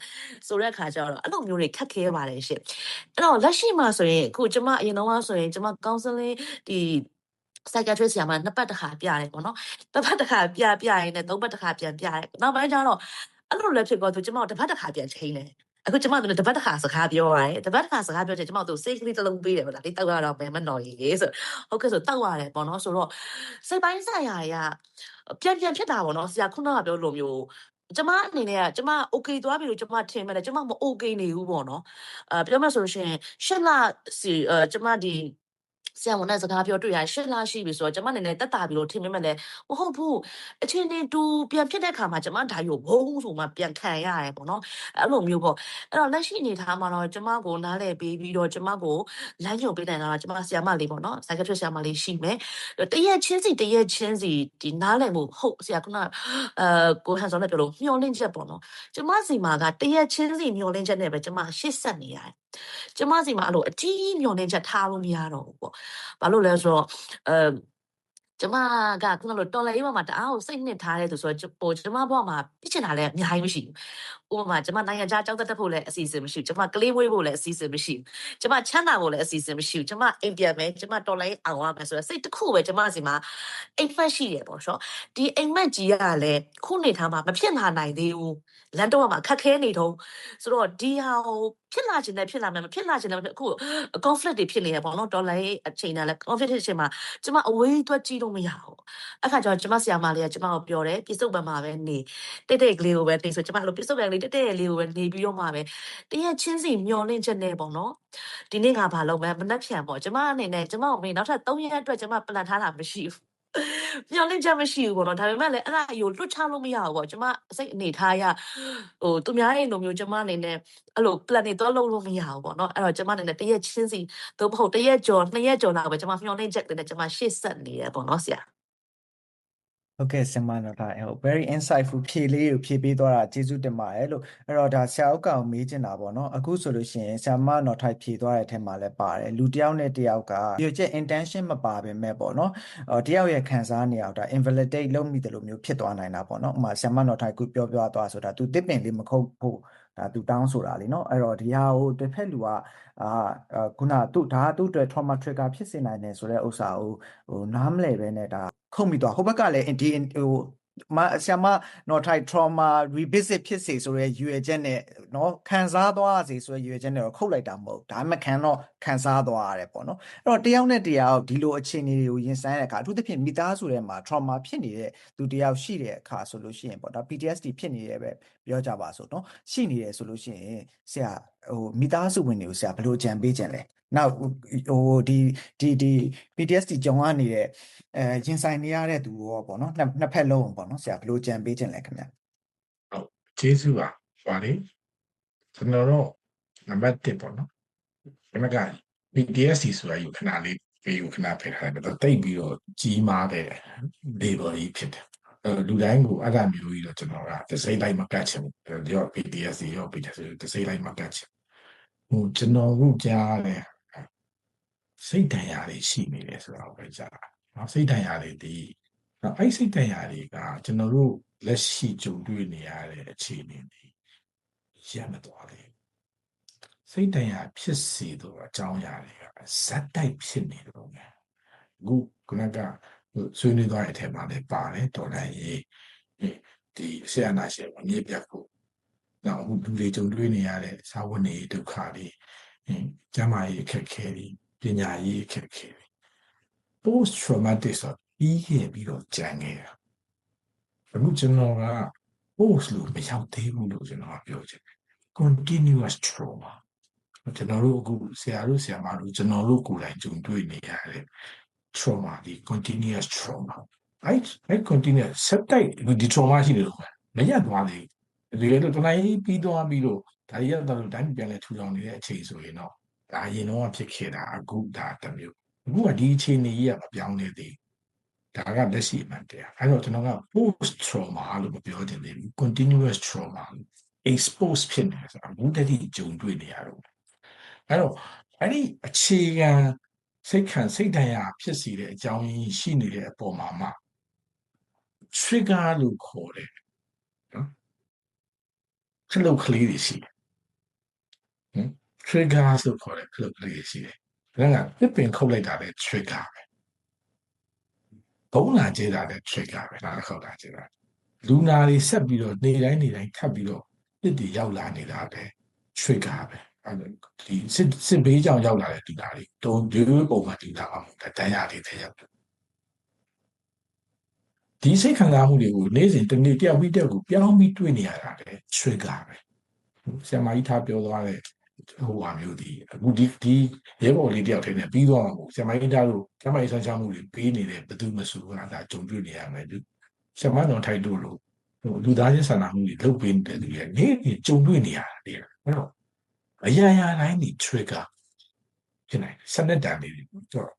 ်ဆိုတဲ့အခါကျတော့အဲ့လိုမျိုးတွေခက်ခဲပါတယ်ရှင့်အဲ့တော့လက်ရှိမှာဆိုရင်အခုကျမအရင်တော့ဆိုရင်ကျမ counseling ဒီ psychiatrist ဆရာမနှစ်ပတ်တစ်ခါပြရတယ်ပေါ့နော်တစ်ပတ်တစ်ခါပြရင်လည်းသုံးပတ်တစ်ခါပြန်ပြရတယ်နောက်ပိုင်းကျတော့အဲ့လိုလည်းဖြစ်သွားသူကျမတစ်ပတ်တစ်ခါပြန်ချိန်တယ်အခုကျမတို့တစ်ပတ်တစ်ခါစကားပြောရတယ်တစ်ပတ်တစ်ခါစကားပြောချင်ကျမတို့စိတ်ကလေးတစ်လုံးပေးတယ်ဗလားဒီတောက်ရတော့မယ်မနော်ကြီးဆိုဟုတ်ကဲ့ဆိုတောက်ရတယ်ပေါ့နော်ဆိုတော့စိတ်ပိုင်းဆိုင်ရာတွေကပြန်ဖြစ်တာပေါ့နော်ဆရာခုနကပြောလိုမျိုးကျမအနေနဲ့ကကျမ okay သွားပြီလို့ကျမထင်မှလည်းကျမမ okay နေဘူးပေါ့နော်ပြောမှဆိုလို့ရှိရင်ရှစ်လစီကျမဒီဆရာဝန်နဲ့စကားပြောတွေ့ရရှစ်လရှိပြီဆိုတော့ကျမအနေနဲ့တက်တာပြီလို့ထင်မိမဲ့လည်းမဟုတ်ဘူးအချင်းချင်းတူပြန်ဖြစ်တဲ့ခါမှာကျမဒါရို့ဘုံဆိုမှပြန်ခံရတယ်ပေါ့နော်အဲ့လိုမျိုးပေါ့အဲ့တော့လက်ရှိအနေထားမှာတော့ကျမကိုနားလည်ပေးပြီးတော့ကျမကိုလမ်းညွှန်ပေးနိုင်တာကကျမဆရာမလေးပေါ့နော် psychiatrist ဆရာမလေးရှိမယ်တရက်ချင်းစီဒီနားလည်မှုဟုတ်ဆရာကကိုဟန်ဆောင်နဲ့ပြောလို့မျောလင့်ချက်ပေါ့နော်ကျမစီမှာကတရက်ချင်းစီမျောလင့်ချက်နဲ့ပဲကျမရှေ့ဆက်နေရတယ်ကျမစီမှာအဲ့လိုအကြီးမျောလင့်ချက်ထားလို့မရတော့ဘူးပေါ့ဘာလို့လဲဆိုတော့ကျမကခုနလိုတော်လည်းမှာတအားကိုစိတ်နှစ်ထားတဲ့သူဆိုတော့ကျမဘဝမှာပြစ်ချင်တာလည်းအများကြီးမရှိဘူးဥပမာကျမနိုင်ငံခြားကြောက်တက်ဖို့လည်းအစီအစဉ်မရှိဘူးကျမကလေးမွေးဖို့လည်းအစီအစဉ်မရှိဘူးကျမချမ်းသာဖို့လည်းအစီအစဉ်မရှိဘူးကျမအိမ်ပြန်မယ်ကျမတော်လည်းအောင်ရမယ်ဆိုတော့စိတ်တစ်ခုပဲကျမစီမှာအိမ်မက်ရှိတယ်ပေါ့ဆိုတော့ဒီအိမ်မက်ကြီးကလည်းခုနေထားမှာမဖြစ်လာနိုင်သေးဘူးလမ်းတော့မှာခက်ခဲနေတော့ဆိုတော့ဒီဟာကိုဖြစ်လာခြင်းနဲ့ဖြစ်လာမယ်မဖြစ်လာခြင်းနဲ့အခု conflict တွေဖြစ်နေရပေါ့နော်ဒေါ်လာရဲ့အချိန်နဲ့လည်း conflict ဖြစ်ခြင်းမှာကျမအဝေးသွားကြည့်လို့မရဘူးအခါကျတော့ကျမဆရာမလေးကကျမကိုပြောတယ်ပြစ္ဆုတ်ပံမှာပဲနေတိတ်ကလေးကိုပဲနေဆိုကျမလိုပြစ္ဆုတ်ပံလေးတိတ်လေးကိုပဲနေပြီးတော့မှပဲတရက်ချင်းစီမျောလင့်ချက်နဲ့ပေါ့နော်ဒီနေ့ငါဘာလုပ်မလဲမနှက်ဖြန်ပေါ့ကျမအနေနဲ့ကျမကိုမေးနောက်ထပ်3ရက်အတွက်ကျမပလန်ထားတာမရှိဘူးမျောလင့်ချက်မရှိဘူးပေါ့နော်ဒါပေမဲ့လည်းအဲ့ဒါအယူလွတ်ချလို့မရဘူးပေါ့ကျမစိတ်အနေထားရသူများရဲ့လိုမျိုးကျမအနေနဲ့အဲ့လို plan တွေတော့လုပ်လို့မရဘူးပေါ့နော်အဲ့တော့ကျမအနေနဲ့တရက်ချင်းစီသို့မဟုတ်တရက်ကျော်2ရက်ကျော်လောက်ပဲကျမမျောလင့်ချက်တွေနဲ့ကျမရှေ့ဆက်နေရပေါ့နော်ဆရာဟုတ်ကဲ့ဆင်မနော်ဒါ very insightful ဖြေလေးကိုဖြေပေးသွားတာကျေးဇူးတင်ပါတယ်လို့အဲ့တော့ဒါဆရာဥက္ကောင်မေးချင်တာပေါ့နော်အခုဆိုလို့ရှိရင်ဆရာမနော်ထိုက်ဖြေသွားတဲ့အထက်မှာလည်းပါတယ်လူတစ်ယောက်နဲ့တစ်ယောက်ကရွေချက် intention မပါဘဲမဲ့ပေါ့နော်တစ်ယောက်ရဲ့ခံစားနေအောင်ဒါ invalidate လုပ်မိတယ်လို့မျိုးဖြစ်သွားနိုင်တာပေါ့နော်ဥပမာဆရာမနော်ထိုက်ခုပြောသွားဆိုတာ तू တစ်ပင်လေးမခုတ်ဖို့ဒါ तू တောင်းဆိုတာလीเนาะအဲ့တော့ဒီဟာကိုတစ်ဖက်လူကခုနသူဒါသူ့အတွက် trauma trigger ဖြစ်စေနိုင်တယ်ဆိုတဲ့ဥစ္စာကိုနားမလည်ပဲနဲ့ဒါခုတ်မိသွားဟိုဘက်ကလည်းဒီဆရာမနော်ထိုက် trauma revisit ဖြစ်စေဆိုတဲ့ရွေချက်နဲ့နော်ခံစားသွားစေဆိုတဲ့ရွေချက်နဲ့တော့ခုတ်လိုက်တာမဟုတ်ဒါမှခံစားသွားရတယ်ပေါ့နော်အဲ့တော့တယောက်နဲ့တယောက်ဒီလိုအခြေအနေတွေကိုရင်ဆိုင်တဲ့အခါအထူးသဖြင့်မိသားစုထဲမှာ trauma ဖြစ်နေတဲ့သူတယောက်ရှိတဲ့အခါဆိုလို့ရှိရင်ပေါ့ဒါ PTSD ဖြစ်နေတယ်ပဲပြောကြပါစို့နော်ရှိနေတယ်ဆိုလို့ရှိရင်ဆရာမိသားစုဝင်တွေကိုဆရာဘယ်လိုကြံပေးကြလဲနောက်ဒီ PTSD ကြုံရနေတဲ့ရင်ဆိုင်နေရတဲ့သူရောပေါ့နော်နှစ်ဖက်လုံးပေါ့နော်ဆရာဘယ်လိုကြံပေးခြင်းလဲခင်ဗျဟုတ်ကျေးဇူးပါပါလေကျွန်တော်တို့နံပါတ်1ပေါ့နော်ဒီမှာက PTSD ဆိုတာယူခဏလေးပေးယူခဏဖိထားတယ်တော့တိတ်ပြီးတော့ကြီးမားတဲ့ label ကြီးဖြစ်တယ်လူတိုင်းကိုအဲ့ဒါမျိုးကြီးတော့ကျွန်တော်ကတစိမ့်လိုက်မကတ်ချင်ဘူးရော PTSD ရော PTSD တစိမ့်လိုက်မကတ်ချင်ကျွန်တော်တို့ကြားတယ်စိတ်ဒဏ်ရာတွေရှိနေတယ်ဆိုတော့ပဲကြားတာနော်စိတ်ဒဏ်ရာတွေဒီအဲ့စိတ်ဒဏ်ရာတွေကကျွန်တော်တို့လက်ရှိကြုံတွေ့နေရတဲ့အခြေအနေတွေရမသွားလေစိတ်ဒဏ်ရာဖြစ်စေတော့အကြောင်းအရာတွေကဇက်တိုက်ဖြစ်နေတော့မယ်ခုကဆွေးနွေးသွားတဲ့အထက်မှာလည်းပါတယ်တော်လည်းရေးဒီဆရာနာရှင်မြစ်ပြတ်ဖို့နောက်လူတွေကြုံတွေ့နေရတဲ့စာဝန်တွေဒုက္ခတွေကျန်းမာရေးအခက်အခဲတွေပညာရေးအခက်အခဲတွေ post traumatic ဆိုပြီးခဲ့ပြီးတော့ကြံခဲ့တာအခုကျွန်တော်က post လို့မရောက်သေးဘူးလို့ကျွန်တော်ပြောချင်တယ် continuous trauma ကျွန်တော်တို့အခုဆရာတို့ဆရာမတို့ကျွန်တော်တို့ကိုယ်တိုင်ကြုံတွေ့နေရတဲ့ trauma ဒီ continuous trauma အဲ့ continuous ဆက်တိုက်ဒီ trauma ရှိတယ်လို့ မရက်သွားသေးဘူးဒီလိုတနိုင်ပြီးသွားပြီးတော့ဒါရီကတော့တိုင်းပြန်လဲထူထောင်နေတဲ့အချိန်ဆိုရင်တော့ဒါအရင်တော့ဖြစ်ခဲ့တာအခုဒါတစ်မျိုးအခုကဒီအခြေအနေကြီးကမပြောင်းနေသေးဒါကလက်ရှိမှန်တရားအဲ့တော့ကျွန်တော်က post trauma လို့မပြောချင်သေးဘူး continuous trauma expose ဖြစ်နေဆိုတာအခုတည်းကကြုံတွေ့နေရတော့အဲ့တော့အဲ့ဒီအခြေခံစိတ်ဒဏ်ရာဖြစ်စီတဲ့အကြောင်းရင်းရှိနေတဲ့အပေါ်မှာမှ trigger လို့ခေါ်တယ်နော်ခလုတ်ကလေးတွေရှိတယ်trigger လို့ခေါ်တယ်ခလုတ်ကလေးတွေရှိတယ်ဒါကပြပင်ခုတ်လိုက်တာလည်း trigger ပဲဘုံလာကျဲတာလည်း trigger ပဲဒါလည်းခုတ်တာကျဲတာလူနာတွေဆက်ပြီးတော့နေတိုင်းထပ်ပြီးတော့ပြစ်တွေရောက်လာနေတာပဲ trigger ပဲဒီစစ်ဘေးကြောင့်ရောက်လာတဲ့လူနာတွေတုံးရိုးပုံမှန်လူနာအောင်တန်းရလေးတဲ့ရောက်ဒီစိတ်ခံစားမှုတွေကိုနေ့စဉ်တစ်နေ့တယောက်ပြီးတယောက်ကိုပြောင်းပြီးတွေ့နေရတာလေ trigger ပဲဆရာမကြီးထားပြောသွားတဲ့ဟိုဟာမျိုးဒီအခုဒီရဲဘော်လေးတယောက်ထဲနဲ့ပြီးသွားမှာမဟုတ်ဆရာမကြီးထားလို့ဆရာမကြီးဆန်းချမှုတွေပေးနေတဲ့ဘယ်သူမှဆိုတော့ဒါကြုံတွေ့နေရမယ်သူဆရာမတော်ထိုက်တို့လို့လူသားချင်းစာနာမှုတွေလုပ်ပေးနေတဲ့သူတွေနေ့နေ့ကြုံတွေ့နေရတာလေအဲ့တော့အရာရာတိုင်းဒီ trigger ဖြစ်နေစနစ်တန်လေးတော့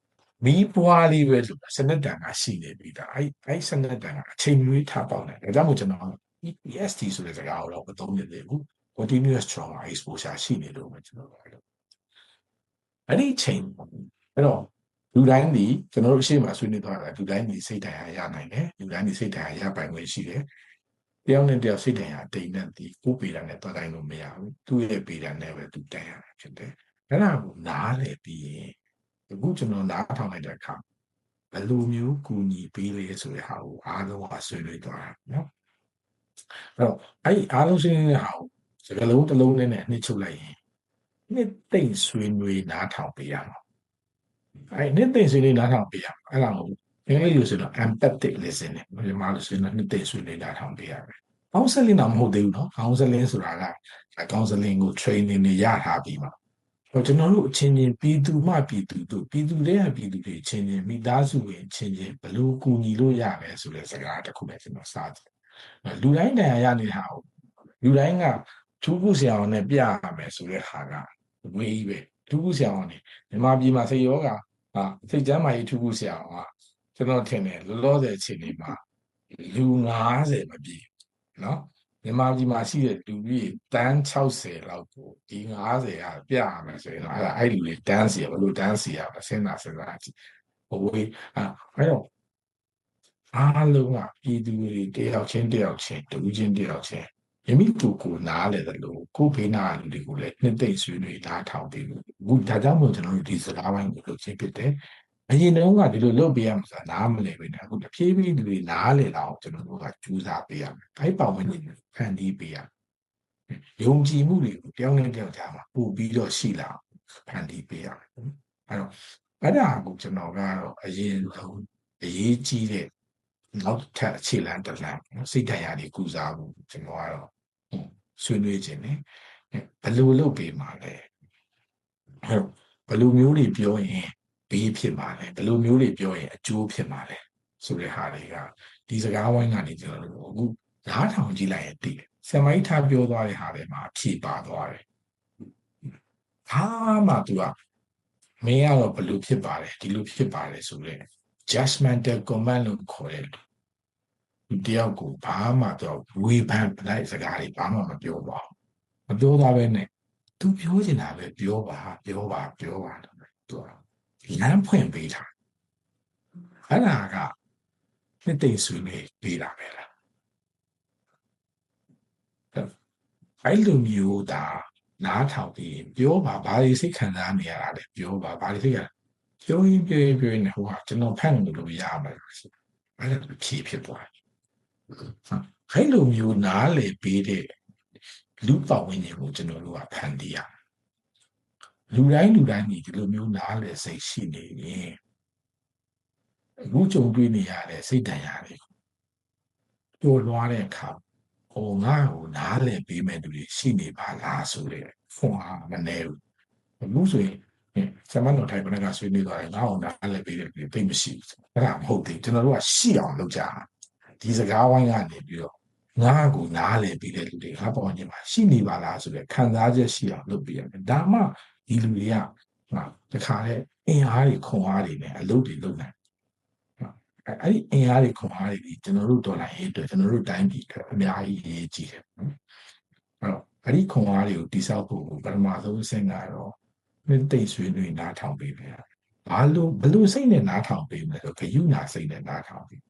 မီးပွားလေးပဲလို့စနစ်တန်ကရှိနေပြီဒါအဲ့စနစ်တန်ကအချိန်မွေးထားပေါက်တယ်ဒါကြောင့်မို့ကျွန်တော် PTSD ဆိုတဲ့စကားကိုတော့မသုံးနေသေးဘူး continuous trauma exposure ရှိနေလို့ပဲကျွန်တော်ပြောလို့အဲ့ဒီချိန်အဲ့တော့လူတိုင်းဒီကျွန်တော်တို့အရှိမဆွေးနွေးသွားတာလူတိုင်းဒီစိတ်ဓာတ်ရနိုင်တယ်လူတိုင်းဒီစိတ်ဓာတ်ရပိုင်ခွင့်ရှိတယ်တယောက်နဲ့တယောက်စိတ်ဓာတ်တိမ်နဲ့ဒီကိုယ်ပေတာနဲ့တွားတိုင်းလို့မရဘူးသူ့ရဲ့ပေတာနဲ့ပဲသူတိုင်ရတာဖြစ်တယ်အဲ့ဒါကိုနားလည်ပြီးရင်အခုကျွန်တော်နားထောင်လိုက်တဲ့အခါဘယ်လိုမျိုးကူညီပေးလဲဆိုတဲ့ဟာကိုအားလုံးကဆွေးနွေးသွားတာနော်အဲ့တော့အဲ့အားလုံးဆွေးနွေးတဲ့ဟာကိုစကားလုံးတစ်လုံးနဲ့နှိမ့်ချုပ်လိုက်ရင်နှစ်သိမ့်ဆွေးနွေးနားထောင်ပေးရမှာအဲ့နှစ်သိမ့်ဆွေးနွေးနားထောင်ပေးရမှာအဲ့ဒါကိုအင်္ဂလိပ်လိုဆိုတော့ empathic listening မြန်မာလိုဆိုရင်နှစ်သိမ့်ဆွေးနွေးနားထောင်ပေးရမယ် counseling တော့မဟုတ်သေးဘူးနော် counseling ဆိုတာက counseling ကို training တွေရထားပြီးမှာကျွန်တော်တို့အချင်းချင်းပြည်သူမှပြည်သူတို့ပြည်သူတွေကပြည်သူတွေအချင်းချင်းမိသားစုဝင်အချင်းချင်းဘယ်လိုကူညီလို့ရလဲဆိုတဲ့စကားတစ်ခုနဲ့ကျွန်တော်စတယ်လူတိုင်းတရားရနေတာကိုလူတိုင်းကထူးခုဆရာအောင်နဲ့ပြရမယ်ဆိုတဲ့ဟာကဝေးပဲထူးခုဆရာအောင်နေမြန်မာပြည်မှာစိတ်ရောဂါစိတ်ကျန်းမာရေးထူးခုဆရာအောင်ကကျွန်တော်ထင်တယ်လောလောဆယ်အချိန်ဒီမှာလူ90မပြည့်နော်မြန်မာပြည်မှာရှိတဲ့လူကြီးတန်း60လောက်ကိုဒီ90ကပြရမယ်ဆိုရင်တော့အဲ့လူတွေတန်းစီရဘလို့တန်းစီရမစဉ်းစားကြည့်ဟိုဝေးအဲ့တော့အားလုံးကပြည်သူတွေတယောက်ချင်းတူချင်းတယောက်ချင်းယမိတူကိုနားလေတယ်လို့ကိုဖေးနာလူတွေကိုလည်းနှစ်သိမ့်ဆွေးနွေးထားထောင်ပြီးလို့အခုဒါကြောင့်မို့ကျွန်တော်တို့ဒီစကားပိုင်းကိုလုပ်ချင်းဖြစ်တယ်အရင်တုန်းကဒီလိုလုပ်ပေးရမှာဆိုတာနားမလည်ပဲနဲ့အခုတဖြည်းဖြည်းလူတွေနားလည်တော့ကျွန်တော်တို့ကကြိုးစားပေးရမယ်။အဲ့ပတ်ဝန်းကျင်ဖန်တီးပေးရမယ်။ယုံကြည်မှုတွေကိုတယောက်နဲ့တယောက်ကြားမှာပို့ပြီးတော့ရှိလာဖန်တီးပေးရမယ်။အဲ့တော့အဲ့ဒါကိုကျွန်တော်ကတော့အရင်ဆုံးအရေးကြီးတဲ့နောက်ထပ်အခြေလမ်းတစ်လမ်းစိတ်တရားတွေကုစားဖို့ကျွန်တော်ကတော့ဆွေးနွေးခြင်းနဲ့ဘယ်လိုလုပ်ပေးမှာလဲ။အဲ့တော့ဘယ်လိုမျိုးတွေပြောရင်ဘေးဖြစ်မှာလဲဘယ်လိုမျိုးတွေပြောရင်အကျိုးဖြစ်မှာလဲဆိုတဲ့ဟာတွေကဒီစကားဝိုင်းကနေကျွန်တော်တို့အခုနားထောင်ကြည့်လိုက်ရင်သိတယ်ဆရာမကြီးထားပြောသွားတဲ့ဟာတွေမှာဖြေပါသွားတယ်ဟာမှသူကမင်းကတော့ဘယ်လိုဖြစ်ပါတယ်ဒီလိုဖြစ်ပါတယ်ဆိုတဲ့ judgmental comment လို့ခေါ်တယ်ဒီတယောက်ကိုဘာမှတော့ဝေဖန်ပလိုက်စကားတွေဘာမှမပြောပါဘူးမပြောသားပဲနဲ့သူပြောချင်တာပဲပြောပါသူကလမ်းဖွင့်ပေးတာအဲ့ဒါကနှစ်သိမ့်ဆွေးနွေးပေးတာပဲလားအဲ့လိုမျိုးဒါနားထောင်ပြီးပြောပါဘာတွေစိတ်ခံစားနေရတာလဲပြောပါဘာတွေစိတ်ရပြောရင်နေဟိုကကျွန်တော်ဖတ်လို့ရမှာအဲ့ဒါဖြေဖြစ်သွားတယ်အဲ့လိုမျိုးနားလေပေးတဲ့လူပတ်ဝန်းကျင်ကိုကျွန်တော်တို့ကဖန်တီးရလူတိုင်းဒီလိုမျိုးနားလေစိတ်ရှိနေရင်အခုကြုံတွေ့နေရတဲ့စိတ်ဒဏ်ရာတွေတိုးလွှားတဲ့အခါဟိုငါ့ကိုနားလေပေးမဲ့သူတွေရှိနေပါလားဆိုတဲ့ဖွန်အားမနေဘူးအခုဆိုရင်ဆမတော်ထိုင်ပနကဆွေးနွေးသွားတယ်ငါ့ကိုနားလေပေးတဲ့သူတွေသိမရှိဘူးအဲ့ဒါမဟုတ်သေးကျွန်တော်တို့ကရှိအောင်လုပ်ကြဒီစကားဝိုင်းကနေပြီးတော့ ငါ့ကိုနားလည်ပြီးတဲ့လူတွေငါပေါ်ညင်မှာရှိနေပါလားဆိုတဲ့ခံစားချက်ရှိအောင်လုပ်ပြရမယ်ဒါမှဒီလူတွေကတခါတဲ့အင်အားတွေခွန်အားတွေနဲ့အလုပ်တွေလုပ်နိုင်အဲ့ဒီအင်အားတွေခွန်အားတွေဒီကျွန်တော်တို့ဒေါ်လာရေးအတွက်ကျွန်တော်တို့တိုင်းပြည်အတွက်အများကြီးအရေးကြီးတယ်အဲ့ဒီခွန်အားတွေကိုတိစောက်ဖို့ပထမဆုံးအဆင့်ကတော့တိတ်ဆွေးနွေးနားထောင်ပေးမယ်ဘလို့စိတ်နဲ့နားထောင်ပေးမယ်ဆိုဂယုဏစိတ်နဲ့နားထောင်ပေး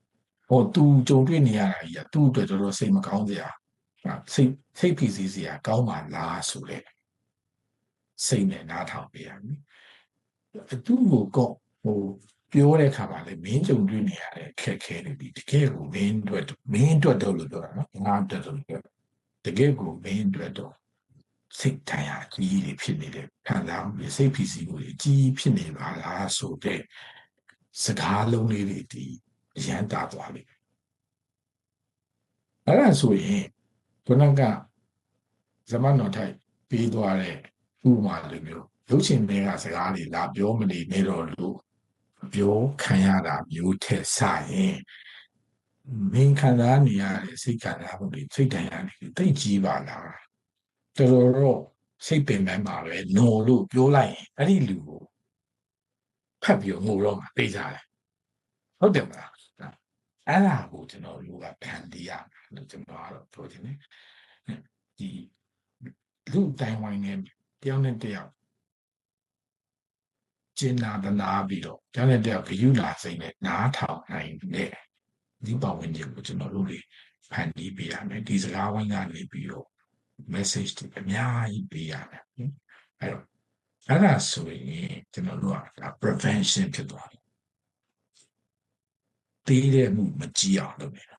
သူကြုံတွေ့နေရတာကြီးကသူ့အတွက်တော်တော်စိတ်မကောင်းစရာစိတ်ဖိစီးစရာကောင်းပါလားဆိုတဲ့စိတ်နဲ့နားထောင်ပေးရမယ်သူ့ကိုပြောတဲ့အခါမှာလေမင်းကြုံတွေ့နေရတဲ့ခက်ခဲတွေဒီတကယ်ကိုမင်းအတွက်တော့လို့ပြောတာနော်ငါအတွက်တော့ပြောတကယ်ကိုမင်းအတွက်တော့စိတ်ထိုင်ရကြီးတွေဖြစ်နေတဲ့ခံစားမှုစိတ်ဖိစီးမှုတွေကြီးဖြစ်နေပါလားဆိုတဲ့စကားလုံးလေးတွေဒီအရန်တာသွားလိမ့်အဲ့ဒါဆိုရင်ခုနကဇမနော်ထိုက်ပြီးသွားတဲ့ဥပမာလိုမျိုးရုပ်ရှင်တွေကစကားတွေလာပြောမနေနဲ့တော့လို့ပြောခံရတာမျိုးထက်စရင်မင်းခံစားနေရတဲ့စိတ်ခံစားမှုတွေစိတ်တရားတွေတိတ်ကြီးပါလားတော်တော်စိတ်ပင်ပန်းပါပဲနော်လို့ပြောလိုက်ရင်အဲ့ဒီလူကိုဖတ်ပြီးငိုတော့မှသိကြတယ်ဟုတ်တယ်မလားအဲ့ဒါကိုကျွန်တော်တို့ကဖန်တီးရမယ်လို့ကျွန်တော်ကတော့ပြောချင်တယ်ဒီလူတိုင်းဝိုင်းနေတယောက်နဲ့တယောက်ကျင်နာတနာပြီးတော့တယောက်နဲ့တယောက်ဂရုဏာစိတ်နဲ့နားထောင်နိုင်တဲ့ဒီပတ်ဝန်းကျင်ကိုကျွန်တော်တို့တွေဖန်တီးပေးရမယ်ဒီစကားဝိုင်းကနေပြီးတော့ message တွေအများကြီးပေးရမယ်အဲ့တော့အဲ့ဒါဆိုရင်ကျွန်တော်တို့က prevention ဖြစ်သွားတယ်တေးတဲ့မှုမကြီးအောင်လုပ်နေတာ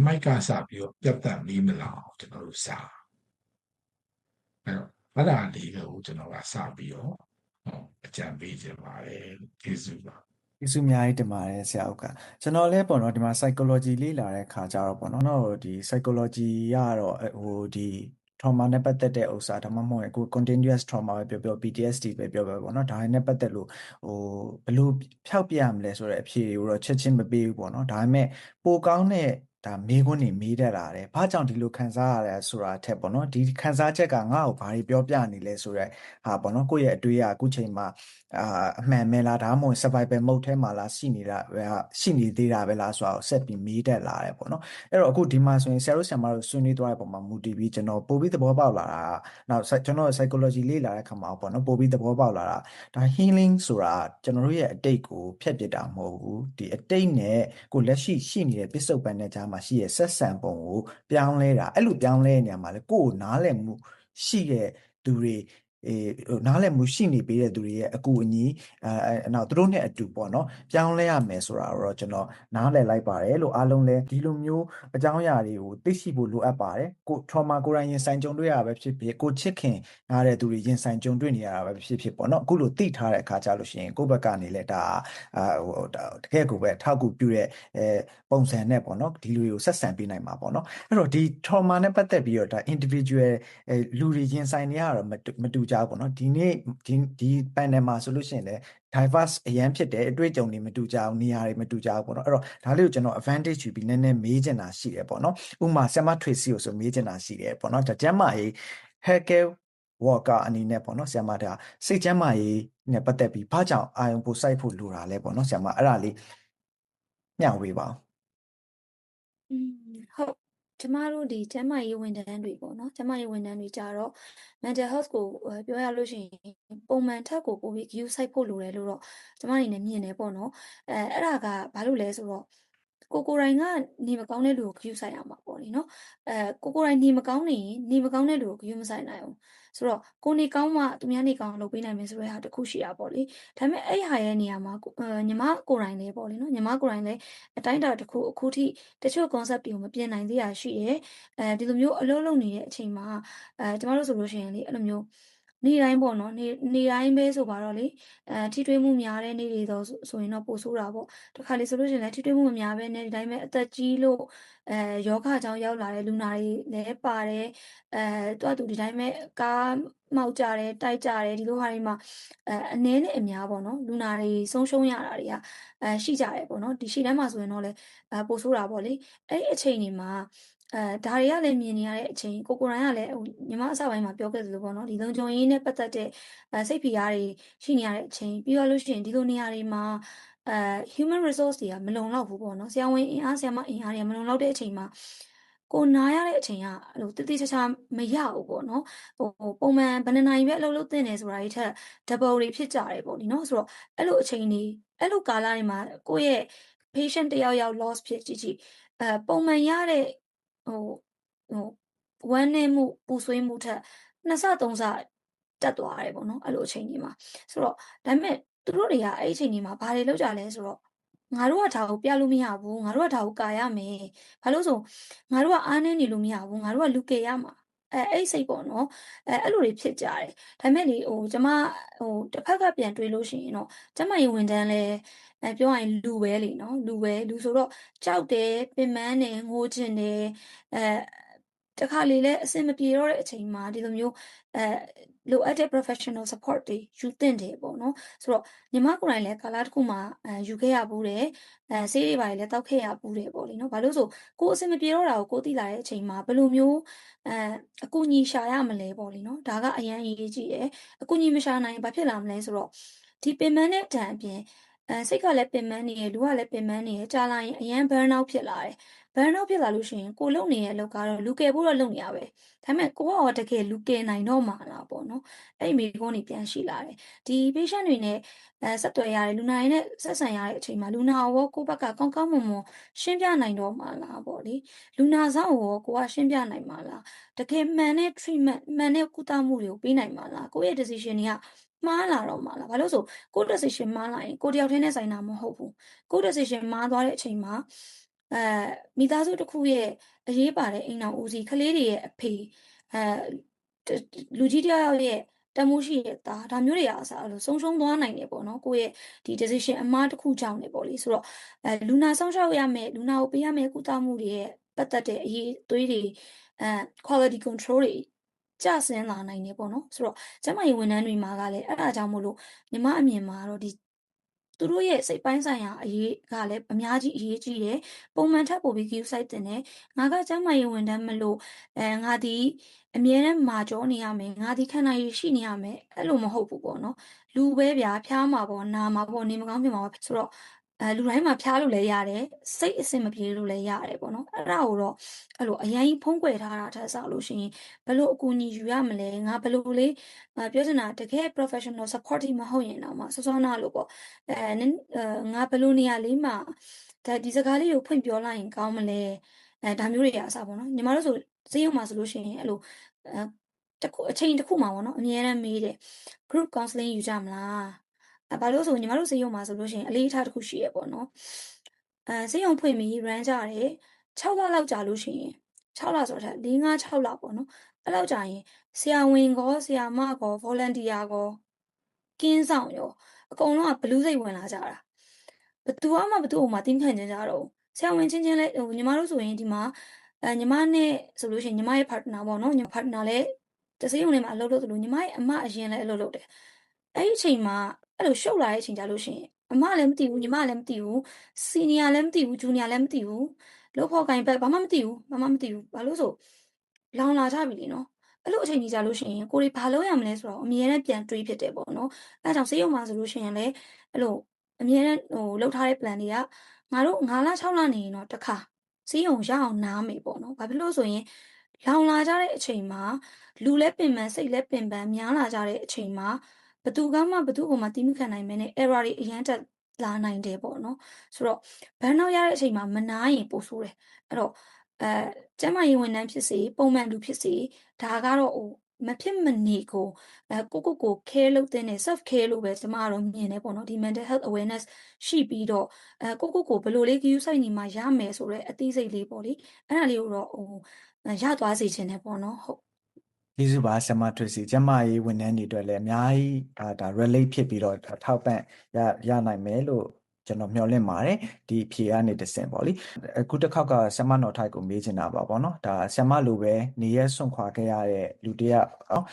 မိုက်ကစပြီးတော့ပြတ်သက်မီးမလာအောင်ကျွန်တော်တို့စားအဲ့တော့အဲ့ဒါလေးကိုကျွန်တော်ကစပြီးတော့အကြံပေးခြင်းပါတယ်ကျေးဇူးပါကျေးဇူးအများကြီးတင်ပါတယ်ဆရာဥက္ကကျွန်တော်လည်းပေါ့နော်ဒီမှာ psychology လေ့လာတဲ့ခါကျတော့ပေါ့နော်ဒီ psychology ကတော့ဒီ trauma နဲ့ပတ်သက်တဲ့ဥစ္စာဒါမှမဟုတ်အခု continuous trauma ပဲပြော PTSD ပဲပြောပေါ့နော်ဒါနဲ့ပတ်သက်လို့ဘယ်လိုဖျောက်ပြရမလဲဆိုတဲ့အဖြေကိုတော့ချက်ချင်းမပေးဘူးပေါ့နော်ဒါပေမဲ့ပိုကောင်းတဲ့ဒါမေးခွန်းတွေမေးတတ်တာတယ်။ဘာကြောင့်ဒီလိုခံစားရလဲဆိုတာအထက်ပေါ့နော်ဒီခံစားချက်ကငါ့ကိုဘာတွေပြောပြနေလဲဆိုတော့ဟာပေါ့နော်ကိုယ့်ရဲ့အတွေးကအခုချိန်မှာအမှန်ပဲလားဒါမှမဟုတ် survival mode ထဲမှာလားရှိနေသေးတာပဲလားဆိုတာကိုဆက်ပြီးမေးတတ်လာတယ်ပေါ့နော်အဲ့တော့အခုဒီမှာဆိုရင်ဆရာတို့ဆွေးနွေးသွားတဲ့ပုံမှာမူတည်ပြီးကျွန်တော်ပို့ပြီးသဘောပေါက်လာတာနောက်ကျွန်တော် psychology လေ့လာတဲ့ခါမှာပေါ့နော်ပို့ပြီးသဘောပေါက်လာတာဒါ healing ဆိုတာကျွန်တော်တို့ရဲ့အတိတ်ကိုဖျက်ပစ်တာမဟုတ်ဘူးဒီအတိတ်နဲ့ကိုလက်ရှိနေတဲ့ပစ္စုပန်နဲ့ကြားမှာရှိရဲ့ဆက်ဆံပုံကိုပြောင်းလဲတာအဲ့လိုပြောင်းလဲနေရမှာလေကိုယ်ကိုနားလည်မှုရှိတဲ့သူတွေနားလည်မှုရှိနေပေးတဲ့သူတွေရဲ့အကူအညီနောက်သူတို့နဲ့အတူပေါ့နော်ပြောင်းလဲရမယ်ဆိုတာတော့ကျွန်တော်နားလည်လိုက်ပါတယ်လို့အားလုံးလည်းဒီလိုမျိုးအကြောင်းအရာတွေကိုသိရှိဖို့လိုအပ်ပါတယ်ကို trauma ကိုယ်တိုင်ရင်ဆိုင်ကြုံတွေ့ရတာပဲဖြစ်ဖြစ်ကိုချစ်ခင်ရတဲ့သူတွေရင်ဆိုင်ကြုံတွေ့နေရတာပဲဖြစ်ဖြစ်ပေါ့နော်အခုလိုသိထားတဲ့အခါကျလို့ရှိရင်ကိုယ့်ဘက်ကနေလည်းဒါတကယ်ကိုပဲထောက်ကူပြုတဲ့ပုံစံနဲ့ပေါ့နော်ဒီလူတွေကိုဆက်ဆံပေးနိုင်မှာပေါ့နော်အဲ့တော့ဒီ trauma နဲ့ပတ်သက်ပြီးတော့ဒါ individual လူတွေရင်ဆိုင်နေရတော့မတူကြဘူးပေါ့နော်ဒီနေ့ဒီ panel မှာဆိုလို့ရှိရင်လည်း diverse အရန်ဖြစ်တယ်အတွေ့အကြုံတွေမတူကြဘူးနေရာတွေမတူကြဘူးပေါ့နော်အဲ့တော့ဒါလေးကိုကျွန်တော် advantage ယူပြီးနည်းနည်းမေးချင်တာရှိတယ်ပေါ့နော်ဥပမာဆရာမထွေစီကိုဆိုမေးချင်တာရှိတယ်ပေါ့နော်ဒါကျမ်းမာရေး healthcare worker အနေနဲ့ပေါ့နော်ဆရာမဒါစိတ်ကျမ်းမာရေးနဲ့ပတ်သက်ပြီးဘာကြောင့်အာရုံပိုစိုက်ဖို့လိုတာလဲပေါ့နော်ဆရာမအဲ့ဒါလေးမျှဝေပါဦးဟုတ်ကျမတို့ဒီကျန်းမာရေးဝန်ထမ်းတွေပေါ့နော်ကျန်းမာရေးဝန်ထမ်းတွေကြတော့ mental health ကိုပြောရလို့ရှိရင်ပုံမှန်ထက်ကိုပိုပြီး view စိုက်ဖို့လိုတယ်လို့တော့ကျမအနေနဲ့မြင်တယ်ပေါ့နော်အဲ့ဒါကဘာလို့လဲဆိုတော့ကိုယ်တိုင်ကနေမကောင်းတဲ့လူကို view စိုက်ရမှာပေါ့လေနော်ကိုယ်တိုင်နေမကောင်းနေရင်နေမကောင်းတဲ့လူကို view မစိုက်နိုင်ဘူးဆိုတော့ကိုနေကောင်းမှသူများနေကောင်းလုပ်ပေးနိုင်မယ်ဆိုတဲ့ဟာတခုရှိတာပေါ့လေဒါပေမဲ့အဲ့ဟာရဲ့နေရာမှာညီမကိုယ်တိုင်လည်းပေါ့လေနော်ညီမကိုယ်တိုင်လည်းအတိုင်းအတာတစ်ခုအခုထိတချို့ concept တွေကိုမပြင်နိုင်သေးတာရှိတယ်ဒီလိုမျိုးအလုပ်လုပ်နေတဲ့အချိန်မှာကျမတို့ဆိုလို့ရှိရင်လေအဲ့လိုမျိုးနေ့တိုင်းပေါ့နော်နေ့တိုင်းပဲဆိုပါတော့လေထိတွေ့မှုများတဲ့နေ့တွေတော့ဆိုရင်တော့ပိုဆိုးတာပေါ့တခါလေဆိုလို့ရှိရင်လည်းထိတွေ့မှုမများပဲနဲ့ဒီတိုင်းပဲအသက်ကြီးလို့ယောဂကြောင့်ရောက်လာတဲ့လူနာတွေလည်းပါတယ်တွားသူဒီတိုင်းပဲကား မှောက်ကြတယ်တိုက်ကြတယ်ဒီလိုဟာတွေမှာအနည်းနဲ့အများပေါ့နော်လူနာတွေဆုံးရှုံးရတာတွေကရှိကြတယ်ပေါ့နော်ဒီရှေ့တန်းမှာဆိုရင်တော့လေပို့ဆိုးတာပေါ့လေအဲ့ဒီအချိန်တွေမှာဒါတွေကလည်းမြင်နေရတဲ့အချိန်ကိုယ်တိုင်ကလည်းညီမအစပိုင်းမှာပြောခဲ့သလိုပေါ့နော်ဒီလုံခြုံရေးနဲ့ပတ်သက်တဲ့စိတ်ဖိအားတွေရှိနေရတဲ့အချိန်ပြီးတော့လို့ရှိရင်ဒီလိုနေရာတွေမှာhuman resource တွေကမလုံလောက်ဘူးပေါ့နော်ဆရာဝန်အင်အားဆရာမအင်အားတွေကမလုံလောက်တဲ့အချိန်မှာကိုနားရတဲ့အချိန်ကအဲ့လိုတိတိကျကျမရဘူးပေါ့နော်ပုံမှန်ဘယ်နှစ်နာရီပဲအလုပ်လုပ်သင့်တယ်ဆိုတာတွေထက် double တွေဖြစ်ကြတယ်ပေါ့ဒီနော်ဆိုတော့အဲ့လိုအချိန်တွေအဲ့လိုကာလတွေမှာကိုယ့်ရဲ့ patient တယောက်ယောက် loss ဖြစ်ကြည့်ပုံမှန်ရတဲ့ဟိုဝမ်းနည်းမှုပူဆွေးမှုထက်2ဆ3ဆတက်သွားတယ်ပေါ့နော်အဲ့လိုအချိန်တွေမှာဆိုတော့ဒါပေမဲ့သူတို့တွေကအဲ့အချိန်တွေမှာဘာတွေလုပ်ကြလဲဆိုတော့ငါတို့ကဒါကိုပြလို့မရဘူးငါတို့ကဒါကိုကာရမယ်ဘာလို့ဆိုငါတို့ကအားနည်းနေလို့မရဘူးငါတို့ကလူကေရမှာအဲ့စိတ်ပေါ့နော်အဲ့လိုတွေဖြစ်ကြတယ်ဒါပေမဲ့လေကျမတစ်ဖက်ကပြန်တွေးလို့ရှိရင်တော့ကျမရေဝန်တန်းလဲပြောရရင်လူပဲလေနော်လူဆိုတော့ကြောက်တယ်ပင်ပန်းတယ်ငိုချင်တယ်တခါလေလဲအဆင်မပြေတော့တဲ့အချိန်မှာဒီလိုမျိုးလိုအပ်တဲ့ professional support တွေယူသင့်တယ်ပေါ့နော်ဆိုတော့ညီမကိုယ်တိုင်လည်းကာလတစ်ခုမှာယူခဲ့ရဘူးတယ်ဆေးတွေပါလည်းတောက်ခဲ့ရဘူးတယ်ပေါ့လေနော်ဘာလို့ဆိုကိုယ်အဆင်မပြေတော့တာကိုကိုသိလာတဲ့အချိန်မှာဘယ်လိုမျိုးအကူအညီရှာရမလဲပေါ့လေနော်ဒါကအရန်အရေးကြီးတယ်အကူအညီမရှာနိုင်ဘာဖြစ်လာမလဲဆိုတော့ဒီပင်ပန်းတဲ့တန်အပြင်စိတ်ကလည်းပင်ပန်းနေရလူကလည်းပင်ပန်းနေရကြာလာရင်အရန် burn out ဖြစ်လာတယ်burn out ဖြစ်လာလို့ရှိရင်ကိုလုံနေတဲ့အလုပ်ကတော့လူကယ်ဖို့တော့လုပ်နေရပဲဒါပေမဲ့ကိုကတကယ်လူကယ်နိုင်တော့မှာလားပေါ့နော်အဲ့ဒီမိကုန်းတွေပြန်ရှိလာတယ်ဒီ patient တွေနဲ့ဆက်သွယ်ရတယ်လူနာတွေနဲ့ဆက်ဆံရတဲ့အချိန်မှာလူနာရောကိုယ့်ဘက်ကကောင်းကောင်းမွန်မွန်ရှင်းပြနိုင်တော့မှာလားပေါ့လေလူနာဆောင်ရောကိုကရှင်းပြနိုင်မှာလားတကယ်မှန်တဲ့ treatment မှန်တဲ့ကုသမှုတွေကိုပေးနိုင်မှာလားကိုယ့်ရဲ့ decision တွေကမှားလာတော့မှာလားဘာလို့ဆိုကိုယ့် decision မှားလာရင်ကိုတယောက်တည်းနဲ့ဆိုင်တာမဟုတ်ဘူးကိုယ့် decision မှားသွားတဲ့အချိန်မှာမိသားစုတစ်ခုရဲ့အရေးပါတဲ့အိမ်တော်ဦးစီးကလေးတွေရဲ့အဖေလူကြီးတယောက်ရဲ့တမိုးရှိရဲ့သားဒါမျိုးတွေအစားလို့ဆုံးရှုံးသွားနိုင်တယ်ပေါ့နော်ကိုယ့်ရဲ့ဒီ decision အမှားတစ်ခုကြောင့်နေပေါ့လေဆိုတော့လူနာဆောင်ရှောက်ရမယ်လူနာကိုပေးရမယ်ကုသမှုတွေရဲ့ပတ်သက်တဲ့အရေးသွေးတွေquality control တွေကျဆင်းလာနိုင်တယ်ပေါ့နော်ဆိုတော့ကျမရဲ့ဝန်ထမ်းတွေမှာကလည်းအဲ့ဒါကြောင့်မို့လို့ညီမအမြင်မှာတော့ဒီသူတို့ရဲ့စိတ်ပိုင်းဆိုင်ရာအရေးကလည်းအများကြီးအရေးကြီးတယ်ပုံမှန်ထပ်ပို့ပြီး queue site တင်တယ်ငါကကျမရဲ့ဝန်ထမ်းမလို့ငါဒီအမြဲတမ်းမာကြောနေရမယ်ငါဒီခန္ဓာရည်ရှိနေရမယ်အဲ့လိုမဟုတ်ဘူးပေါ့နော်လူပဲဗျာဖျားမှာပေါ့နာမှာပေါ့နေမကောင်းဖြစ်မှာပေါ့ဆိုတော့လူတိုင်းမှာဖျားလို့လည်းရတယ်စိတ်အဆင်မပြေလို့လည်းရတယ်ပေါ့နော်အဲ့ဒါကိုတော့အဲ့လိုအရင်ဖုံးကွယ်ထားတာထက်စားလို့ရှိရင်ဘယ်လိုအကူအညီယူရမလဲငါဘယ်လိုလေးပြောချင်တာတကယ် professional support မဟုတ်ရင်တော့မှစောစောနာလို့ပေါ့ငါဘယ်လိုနေရာလေးမှာဒီစကားလေးကိုဖွင့်ပြောလိုက်ရင်ကောင်းမလဲဒါမျိုးတွေအစားပေါ့နော်ညီမတို့ဆိုစေးရုံမှာဆိုလို့ရှိရင်အဲ့လိုတခုအချိန်တစ်ခုမှာပေါ့နော်အများအားမေးတယ် group counseling ယူကြမလားဘာလို့ဆိုညီမတို့စေးရုံမှာဆိုလို့ရှိရင်အလေးထားတစ်ခုရှိရပေါ့နော်စေးရုံဖွင့်ပြီး run ကြတယ်6လလောက်ကြာလို့ရှိရင်6လဆိုတော့4 5 6လပေါ့နော်အဲ့လောက်ကြာရင်ဆရာဝန်ကောဆရာမကော volunteer ကောကင်းဆောင်ရောအကုန်လုံးကဘလူးစိတ်ဝင်လာကြတာဘသူမှတင်းခံကြကြတော့ဆရာဝန်ချင်းလဲညီမတို့ဆိုရင်ဒီမှာညီမနဲ့ဆိုလို့ရှိရင်ညီမရဲ့ partner ပေါ့နော်ညီ partner လဲတစည်းုံလေးမှာအလုပ်လုပ်သလိုညီမရဲ့အမအရင်လဲအလုပ်လုပ်တယ်အဲ့ဒီအချိန်မှာအဲ့လိုရှုပ်လာတဲ့အချိန်ကြလို့ရှိရင်အမလည်းမသိဘူးညီမလည်းမသိဘူး senior လည်းမသိဘူး junior လည်းမသိဘူးလို့ဖော်ကိုင်ဘက်ဘာမှမသိဘူးဘာလို့ဆိုလောင်လာကြပြီလေနော်အဲ့လိုအချိန်ကြီးကြလို့ရှိရင်ကိုတွေဘာလုပ်ရမလဲဆိုတော့အမြဲတမ်းပြန်တွေးဖြစ်တယ်ပေါ့နော်အဲဒါကြောင့်စေးရုံမှာဆိုလို့ရှိရင်လည်းအဲ့လိုအမြဲတမ်းလုပ်ထားတဲ့ plan တွေကငါတို့9လ6လနေရင်တော့တခါစေးရုံရအောင်နားမယ်ပေါ့နော်ဘာဖြစ်လို့ဆိုရင်လောင်လာကြတဲ့အချိန်မှာလူလဲပင်ပန်းစိတ်လဲပင်ပန်းများလာကြတဲ့အချိန်မှာဘသူကမှဘသူ့ကိုမှတီးမခံနိုင်မဲနဲ့ error တွေအရန်တက်လာနိုင်တယ်ပေါ့နော်ဆိုတော့ဘန်နောက်ရတဲ့အချိန်မှာမနားရင်ပိုဆိုးတယ်အဲ့တော့ကျမရေးဝန်ထမ်းဖြစ်စေပုံမှန်လူဖြစ်စေဒါကတော့မဖြစ်မနေကိုကို care လုပ်တဲ့ self care လို့ပဲကျမကတော့မြင်တယ်ပေါ့နော်ဒီ mental health awareness ရှိပြီးတော့ကိုဘယ်လိုလေး queue site နေမှာရမယ်ဆိုတော့အသေးစိတ်လေးပေါ့လေအဲ့ဒါလေးကိုတော့ရသွားစေချင်တယ်ပေါ့နော်ဟုတ်ကျေးဇူးပါဆရာမထွေစီကျမရေးဝန်ထမ်းတွေအတွက်လည်းအများကြီးဒါ relate ဖြစ်ပြီးတော့ထောက်ပံ့ရနိုင်မယ်လို့ ကျွန်တော်မျှော်လင့်ပါတယ်ဒီဖြေကနေတစ်ဆင့်ပေါ့လေအခုတစ်ခေါက်ကဆ iam နော်ထိုက်ကိုမေးချင်တာပါပေါ့နော်ဒါဆ iam လိုပဲနေရစွန့်ခွာခဲ့ရတဲ့လူတယောက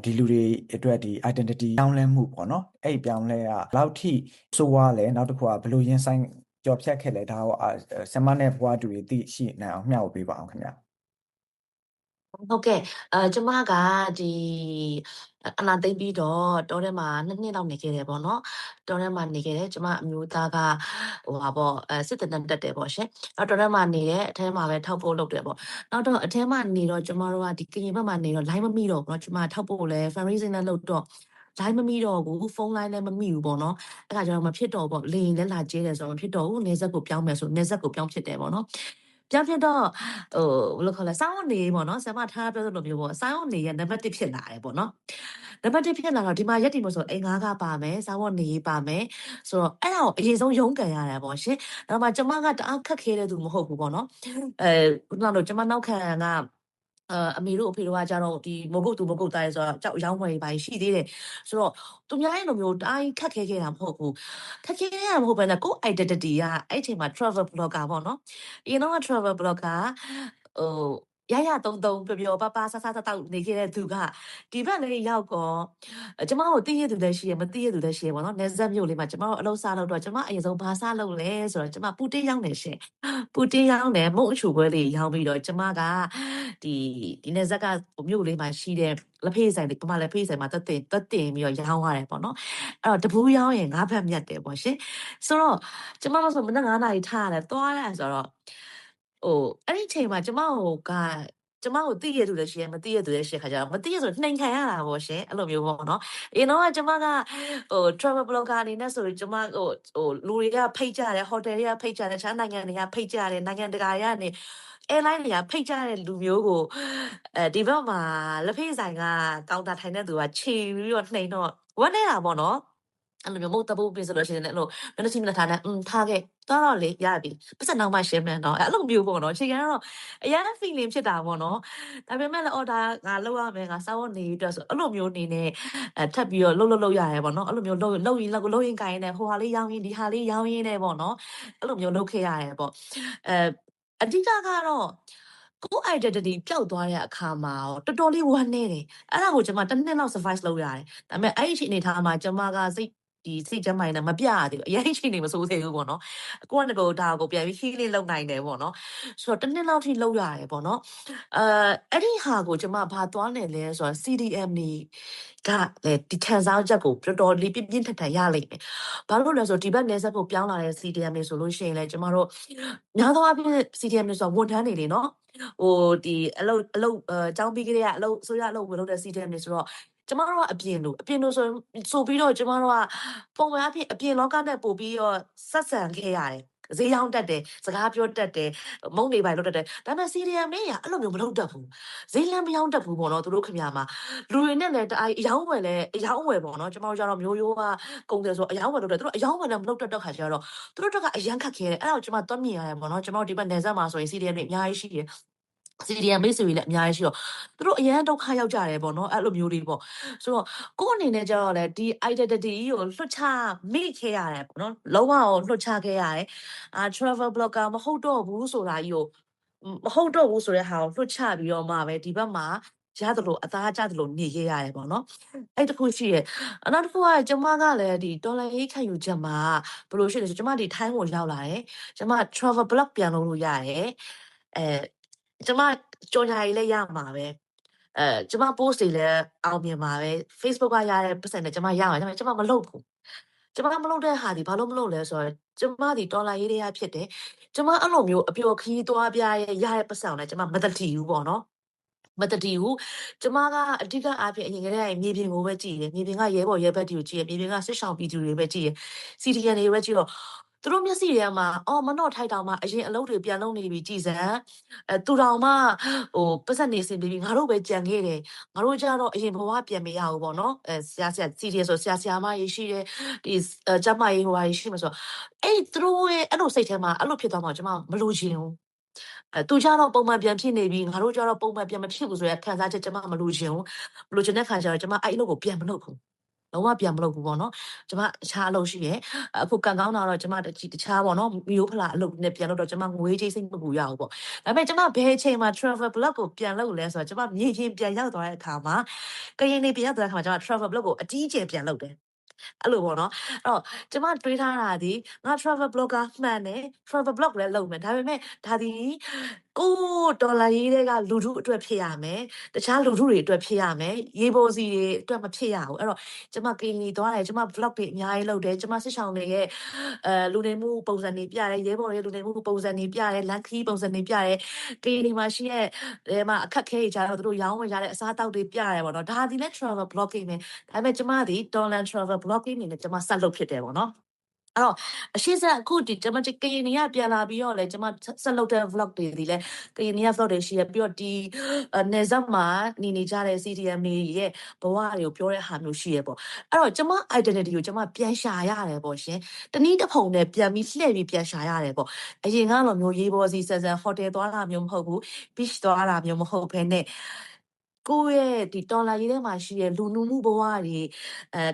်ဒီလူတွေအတွက်ဒီ identity ပြောင်းလဲမှုပေါ့နော်အဲ့ပြောင်းလဲကဘယ်လောက်ထိဆိုးွားလဲနောက်တစ်ခုကဘယ်လိုရင်ဆိုင်ကြော်ဖြတ်ခဲ့လဲဒါကိုဆ iam နဲ့ဘွားတူတွေသိရှိနိုင်အောင်မျှဝေပေးပါအောင်ခင်ဗျာဟုတ်ကဲ့ကျမကဒီအနာသိမ့်ပြီးတော့တောထဲမှာ2 နှစ်လောက်နေခဲ့တယ်ပေါ့နော်တောထဲမှာနေခဲ့တယ်ကျမအမျိုးသားကစစ်တပ်နဲ့တက်တယ်ပေါ့ရှင်နောက်တောထဲမှာနေတယ်အထဲမှာပဲထောက်ပို့လုပ်တယ်ပေါ့နောက်တော့အထဲမှာနေတော့ကျမတို့ကဒီကရင်ဘက်မှာနေတော့ line မမိတော့ဘူးเนาะကျမထောက်ပို့လဲ fundraising နဲ့လုပ်တော့ line မမိတော့ဘူးဖုန်း line လည်းမမိဘူးပေါ့နော်အဲ့ဒါကြောင့်မဖြစ်တော့ပေါ့လေရင်လည်းလာကျဲတယ်ဆိုတော့မဖြစ်တော့ဘူးနေဆက်ကိုပြောင်းမယ်ဆိုနေဆက်ကိုပြောင်းဖြစ်တယ်ပေါ့နော်ပြောင်းဖြစ်တော့ဘယ်လိုခေါ်လဲစောင်းနေပေါ့နော်ဆရာမထားပြောသလိုမျိုးပေါ့စောင်းနေရဲ့နံပါတ်1ဖြစ်လာတယ်ပေါ့နော်နံပါတ်1ဖြစ်လာတော့ဒီမှာရက်တီမို့ဆိုအိမ်ငါးကပါမယ်စောင်းနေပါမယ်ဆိုတော့အဲ့ဒါကိုအရင်ဆုံးရုန်းကန်ရတယ်ပေါ့ရှင်နောက်မှကျမကတအားခက်ခဲတဲ့သူမဟုတ်ဘူးပေါ့နော်ခုနကကျမနောက်ခံကအမေတို့အဖေတို့ကကြတော့ဒီမကုတ်သူမကုတ်သားရဲဆိုတော့ကြောက်ရောင်းဝယ်ပါရှိသေးတယ်ဆိုတော့သူများရဲ့လိုမျိုးတအားခက်ခဲခဲ့တာမဟုတ်ဘူးခက်ခဲခဲ့တာမဟုတ်ဘဲနဲ့ကိုယ် identity ကအဲ့ချိန်မှာ travel blogger ပေါ့နော်အရင်တော့ travel blogger ရရတုံတုံပျော်ပျော်ပါပါဆဆတောက်နေခဲ့တဲ့သူကဒီဘက်လေးရောက်တော့ကျမတို့သိရသူလည်းရှိရမသိရသူလည်းရှိရပေါ့နော်နေဆက်မြို့လေးမှာကျမတို့အလုပ်စားလုပ်တော့ကျမအရင်ဆုံးဘာစားလုပ်လဲဆိုတော့ကျမပူတင်းရောက်နေရှင်ပူတင်းရောက်နေမုတ်အချူပွဲလေးရောက်ပြီးတော့ကျမကဒီနေဆက်ကမြို့လေးမှာရှိတဲ့လက်ဖေးဆိုင်လေးပမလက်ဖေးဆိုင်မှာတက်တင်ပြီးတော့ရောင်းရတယ်ပေါ့နော်အဲ့တော့တပူးရောင်းရင်9 ဘတ်မြတ်တယ်ပေါ့ရှင်ဆိုတော့ကျမတို့ဆိုမနက်9 နာရီထားရတယ်သွားရတယ်ဆိုတော့အဲ့ဒီချိန်မှာကျမကိုသိရသူလည်းရှိရမသိရသူလည်းရှိခါကြတော့မသိရဆိုနှိမ်ခံရတာပေါ့ရှင်အဲ့လိုမျိုးပေါ့နော်အရင်တော့ကျမကtravel blogger အနေနဲ့ဆိုရင်ကျမလူတွေကဖိတ်ကြတယ်ဟိုတယ်တွေကဖိတ်ကြတယ်တခြားနိုင်ငံတွေကဖိတ်ကြတယ်နိုင်ငံတကာတွေကနေ airline တွေကဖိတ်ကြတဲ့လူမျိုးကိုဒီဘက်မှာလက်ဖေးဆိုင်ကကောင်တာထိုင်တဲ့သူကခြေပြီးတော့နှိမ်တော့ဝတ်နေတာပေါ့နော်အဲ့လိုမျိုးမဟုတ်တဘူးပြင်ဆိုလို့ရှိရင်လည်းအဲ့လိုမျက်နှာချင်းမျက်နှာထားနဲ့ထားခဲ့သွားတော့လေရပြီပတ်စံနောက်မှရှင်းမယ်တော့အဲ့လိုမျိုးပေါ့နော်ချိန်ကတော့အရင် feeling ဖြစ်တာပေါ့နော်ဒါပေမဲ့လည်း order ငါလောက်ရမယ်ငါစောင်းနေအတွက်ဆိုအဲ့လိုမျိုးနေနဲ့ထပ်ပြီးတော့လှုပ်ရတယ်ပေါ့နော်အဲ့လိုမျိုးလှုပ်ရင်ကိုင်းနေဟိုဟာလေးရောင်းရင်ဒီဟာလေးရောင်းရင်းနေပေါ့နော်အဲ့လိုမျိုးလှုပ်ခဲ့ရတယ်ပေါ့အဓိကကတော့ကိုယ် identity ပျောက်သွားတဲ့အခါမှာတော်တော်လေးဝမ်းနေတယ်အဲ့ဒါကိုကျွန်မ1 နှစ်လောက် survive လုပ်ရတယ်ဒါပေမဲ့အဲ့ဒီအချိန်အနေထားမှာကျွန်မကစိတ်ကျမ်းမာရင်လည်းမပြရသေးဘူးအရင်အချိန်နေမစိုးသေးဘူးပေါ့နော်ကိုကဒါကိုပြန်ပြီး healing လုပ်နိုင်တယ်ပေါ့နော်ဆိုတော့1 နှစ်လောက်ထိလုပ်ရတယ်ပေါ့နော်အဲ့ဒီဟာကိုကျွန်မဘာသွားနေလဲဆိုတော့ CDM ကဒီခံစားချက်ကိုတော်တော်လေးပြင်းထန်ထန်ရလိမ့်မယ်ဘာလို့လဲဆိုတော့ဒီဘက်နယ်စပ်ကိုပြောင်းလာတဲ့ CDM တွေဆိုလို့ရှိရင်လည်းကျွန်မတို့များသောအားဖြင့် CDM တွေဆိုတော့ဝန်ထမ်းတွေလေနော်ဒီအလုပ်ကျောင်းပြီးကလေးကအလုပ်ဆိုရအလုပ်ဝင်လုပ်တဲ့ CDM တွေဆိုတော့ကျမတို့ကအပြင်လို့ဆိုပြီးတော့ကျမတို့ကပုံမှန်အဖြစ်အပြင်လောကနဲ့ပို့ပြီးတော့ဆက်ဆံခဲ့ရတယ်ဈေးရောင်းတတ်တယ်စကားပြောတတ်တယ်မုန်းနေပိုင်လုပ်တတ်တယ်ဒါပေမဲ့ CDM တွေကအဲ့လိုမျိုးမလုပ်တတ်ဘူးဈေးလမ်းမရောင်းတတ်ဘူးပေါ့နော်သူတို့ခင်ဗျာမှာလူတွေနဲ့လည်းအယောင်းဝယ်ပေါ့နော်ကျမတို့ကျတော့မျိုးရိုးကကုန်တယ်ဆိုအယောင်းဝယ်လုပ်တယ်သူတို့အယောင်းဝယ်လည်းမလုပ်တတ်တော့ခါကျတော့သူတို့ကအရန်ခက်ခဲတယ်အဲ့ဒါကိုကျမတွက်မြင်ရတယ်ပေါ့နော်ကျမတို့ဒီဘက်နယ်စပ်မှာဆိုရင် CDM တွေအများကြီးရှိတယ်CDM မိတ်ဆွေတွေလည်းအများကြီးရှိတော့သူတို့အရန်ဒုက္ခရောက်ကြတယ်ပေါ့နော်အဲ့လိုမျိုးတွေပေါ့ဆိုတော့ကိုယ့်အနေနဲ့ကျတော့လေဒီ identity ကိုလွတ်ချမိခဲ့ရတယ်ပေါ့နော်လုံးဝလွတ်ချခဲ့ရတယ်travel blogger မဟုတ်တော့ဘူးဆိုတာကြီးကိုမဟုတ်တော့ဘူးဆိုတဲ့ဟာကိုလွတ်ချပြီးတော့မှပဲဒီဘက်မှာရတယ်လို့အသားကျတယ်လို့နေခဲ့ရတယ်ပေါ့နော်အဲ့တခုရှိရဲ့နောက်တစ်ခုကကျမကလည်းဒီတော်လိုင်းရေးခံယူချက်မှာဘယ်လိုရှိလဲဆိုကျမဒီ time ကိုရောက်လာတယ်ကျမ travel blog ပြန်လုပ်လို့ရတယ်ကျမကြော်ညာကြီးလည်းရမှာပဲကျမ post တွေလည်းအောင်မြင်ပါပဲ Facebook ကရတဲ့ပတ်စံနဲ့ကျမရမှာဒါပေမဲ့ကျမမလုပ်ဘူးကျမမလုပ်တဲ့ဟာဒီဘာလို့မလုပ်လဲဆိုတော့ကျမဒီဒေါ်လာရေးတွေကဖြစ်တယ်ကျမအဲ့လိုမျိုးအပျော်ခီးသွားပြရတဲ့ပတ်စံနဲ့ကျမမတတိဘူးပေါ့နော်မတတိဘူးကျမကအဓိကအားဖြင့်အရင်ကတည်းကမြေပြင်ကိုပဲကြည့်တယ်မြေပြင်ကရဲဘော်ရဲဘက်တွေကိုကြည့်တယ်မြေပြင်ကစစ်ဆောင်ပြည်သူတွေပဲကြည့်တယ် CDN တွေပဲကြည့်တော့သူတို့မျက်စိထဲမှာမနှော့ထိုက်တောင်မှအရင်အလုပ်တွေပြန်လုပ်နေပြီကြည်စမ်းသူတောင်မှပတ်စံနေစင်ပြီးငါတို့ပဲကြံခဲ့တယ်ငါတို့ကြတော့အရင်ဘဝပြန်မရဘူးပေါ့နော်ဆရာ CDN ဆိုဆရာမကြီးရှိတယ်ဒီကျမကြီးဟိုဟာရှိမှာဆိုအဲ့သူတို့ရဲ့အဲ့လိုစိတ်ထဲမှာအဲ့လိုဖြစ်သွားမှကျွန်မမလိုချင်ဘူးသူကြတော့ပုံမှန်ပြန်ဖြစ်နေပြီငါတို့ကြတော့ပုံမှန်ပြန်မဖြစ်ဘူးဆိုရခံစားချက်ကျွန်မမလိုချင်ဘူးမလိုချင်တဲ့ခါကျတော့ကျွန်မအဲ့အလုပ်ကိုပြန်မလုပ်ဘူး လုံးဝပြန်မလုပ်ဘူးပေါ့နော်ကျမအခြားအလုပ်ရှိတယ်အခုကန်ကောင်းတာတော့ကျမတခြားပေါ့နော်မျိုးဖလာအလုပ်နဲ့ပြန်လုပ်တော့ကျမငွေကြေးစိတ်မပူရဘူးပေါ့ဒါပေမဲ့ကျမဘယ်အချိန်မှာ travel blog ကိုပြန်လုပ်လဲဆိုတော့ကျမမြေချင်းပြန်ရောက်သွားတဲ့အခါမှာကရင်နေပြန်ရောက်သွားတဲ့အခါမှာကျမ travel blog ကိုအကြီးအကျယ်ပြန်လုပ်တယ်အဲ့လိုပေါ့နော်အဲ့တော့ကျမတွေးထားတာဒီငါ travel blogger မှန်တယ် travel blog လည်းလုပ်မယ်ဒါပေမဲ့ဒါဒီကိုဒေါ်လာရေးတွေကလူထုအတွက်ဖြစ်ရမယ်တခြားလူထုတွေအတွက်ဖြစ်ရမယ်ရေပေါ်စီတွေအတွက်မဖြစ်ရဘူးအဲ့တော့ကျမကင်းလီသွားတယ်ကျမ vlog တွေအများကြီးလုပ်တယ်ကျမစစ်ဆောင်တွေရဲ့လူနေမှုပုံစံတွေပြတယ်ရဲဘော်ရဲ့လူနေမှုပုံစံတွေပြတယ်လန်ခီပုံစံတွေပြတယ်ကင်းလီမှာရှိရဲ့မှာအခက်ခဲကြတော့တို့ရောင်းဝင်ကြတဲ့အစားအသောက်တွေပြရတယ်ပေါ့နော်ဒါဒီလဲ travel blogging ပဲဒါပေမဲ့ကျမဒီ Dollar travel blogging နေနဲ့ကျမဆက်လုပ်ဖြစ်တယ်ပေါ့နော်အဲ့တော့အရှိစအခုဒီကျမကရင်နေရပြန်လာပြီးတော့လေကျမဆက်လုပ်တဲ့ vlog တွေဒီလဲကရင်နေရ vlog တွေရှိရပြီးတော့ဒီနေဆက်မှာနေကြတဲ့ CDM တွေရဲ့ဘဝတွေကိုပြောတဲ့ဟာမျိုးရှိရပေါ့အဲ့တော့ကျမ identity ကိုကျမပြန်ရှာရတယ်ပေါ့ရှင်တနည်းတစ်ဖုံနဲ့ပြန်ပြီးလှည့်ပြီးပြန်ရှာရတယ်ပေါ့အရင်ကတော့မျိုးရေးပေါ်စီဆန်ဆန် hotel သွားတာမျိုးမဟုတ်ဘူး beach သွားတာမျိုးမဟုတ်ဘဲနဲ့ကိုယ့်ရဲ့ဒီတော်လာရေးထဲမှာရှိရဲ့လူနူမှုဘဝတွေ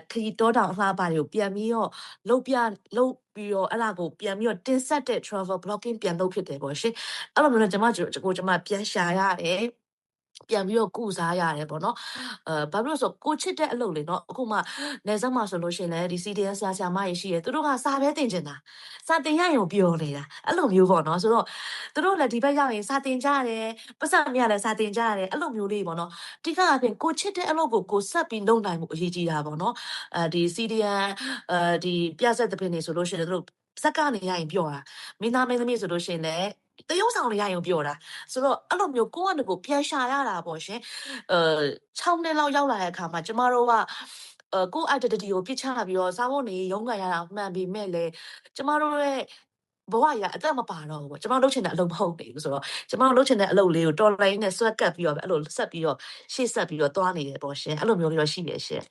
ခရီးတောတောင်အလှပတွေကိုပြန်ပြီးတော့လုပ်ပြီးတော့အဲ့ဒါကိုပြန်ပြီးတော့တင်ဆက်တဲ့ travel blogging ပြန်လုပ်ဖြစ်တယ်ပေါ့ရှင်အဲ့လိုမျိုးနဲ့ကျမပြန်ရှာရတယ်ပြန်ပြီးတော့ကုစားရတယ်ပေါ့နော်ဘာလို့လဲဆိုကိုချစ်တဲ့အလုပ်လေနော်အခုမှနေဆက်မှာဆိုလို့ရှိရင်လည်းဒီ CDS ဆရာမကြီးရှိရဲသူတို့ကစာပဲတင်ချင်တာစာတင်ရရင်ပြောနေတာအဲ့လိုမျိုးပေါ့နော်ဆိုတော့သူတို့လည်းဒီဘက်ရောက်ရင်စာတင်ကြရတယ်ပတ်စံမြလည်းစာတင်ကြရတယ်အဲ့လိုမျိုးလေးပေါ့နော်အဓိကအပြင်ကိုချစ်တဲ့အလုပ်ကိုဆက်ပြီးလုပ်နိုင်မှုအရေးကြီးတာပေါ့နော်ဒီ CDN ဒီပြဆက်တဲ့ပင်နေဆိုလို့ရှိရင်သူတို့စက်ကနေရရင်ပြောတာမင်းသားမင်းသမီးဆိုလို့ရှိရင်လည်းတရုပ်ဆောင်လေးရရင်ပြောတာဆိုတော့အဲ့လိုမျိုးကိုယ့်အနေကိုပြန်ရှာရတာပေါ့ရှင်6နှစ်လောက်ရောက်လာတဲ့အခါမှာကျမတို့ကကိုယ့် identity ကိုပြစ်ချပြီးတော့စားဖို့နေရုန်းကန်ရတာမှန်ပေမဲ့လည်းကျမတို့ရဲ့ဘဝရအသက်မပါတော့ဘူးပေါ့ကျမတို့လုပ်ချင်တဲ့အလုပ်မဟုတ်နေဘူးဆိုတော့ကျမတို့လုပ်ချင်တဲ့အလုပ်လေးကိုတော်လိုင်းနဲ့ဆွဲကပ်ပြီးတော့အဲ့လိုဆက်ပြီးတော့ရှေ့ဆက်ပြီးတော့သွားနေတယ်ပေါ့ရှင်အဲ့လိုမျိုးလေးတော့ရှိနေရှင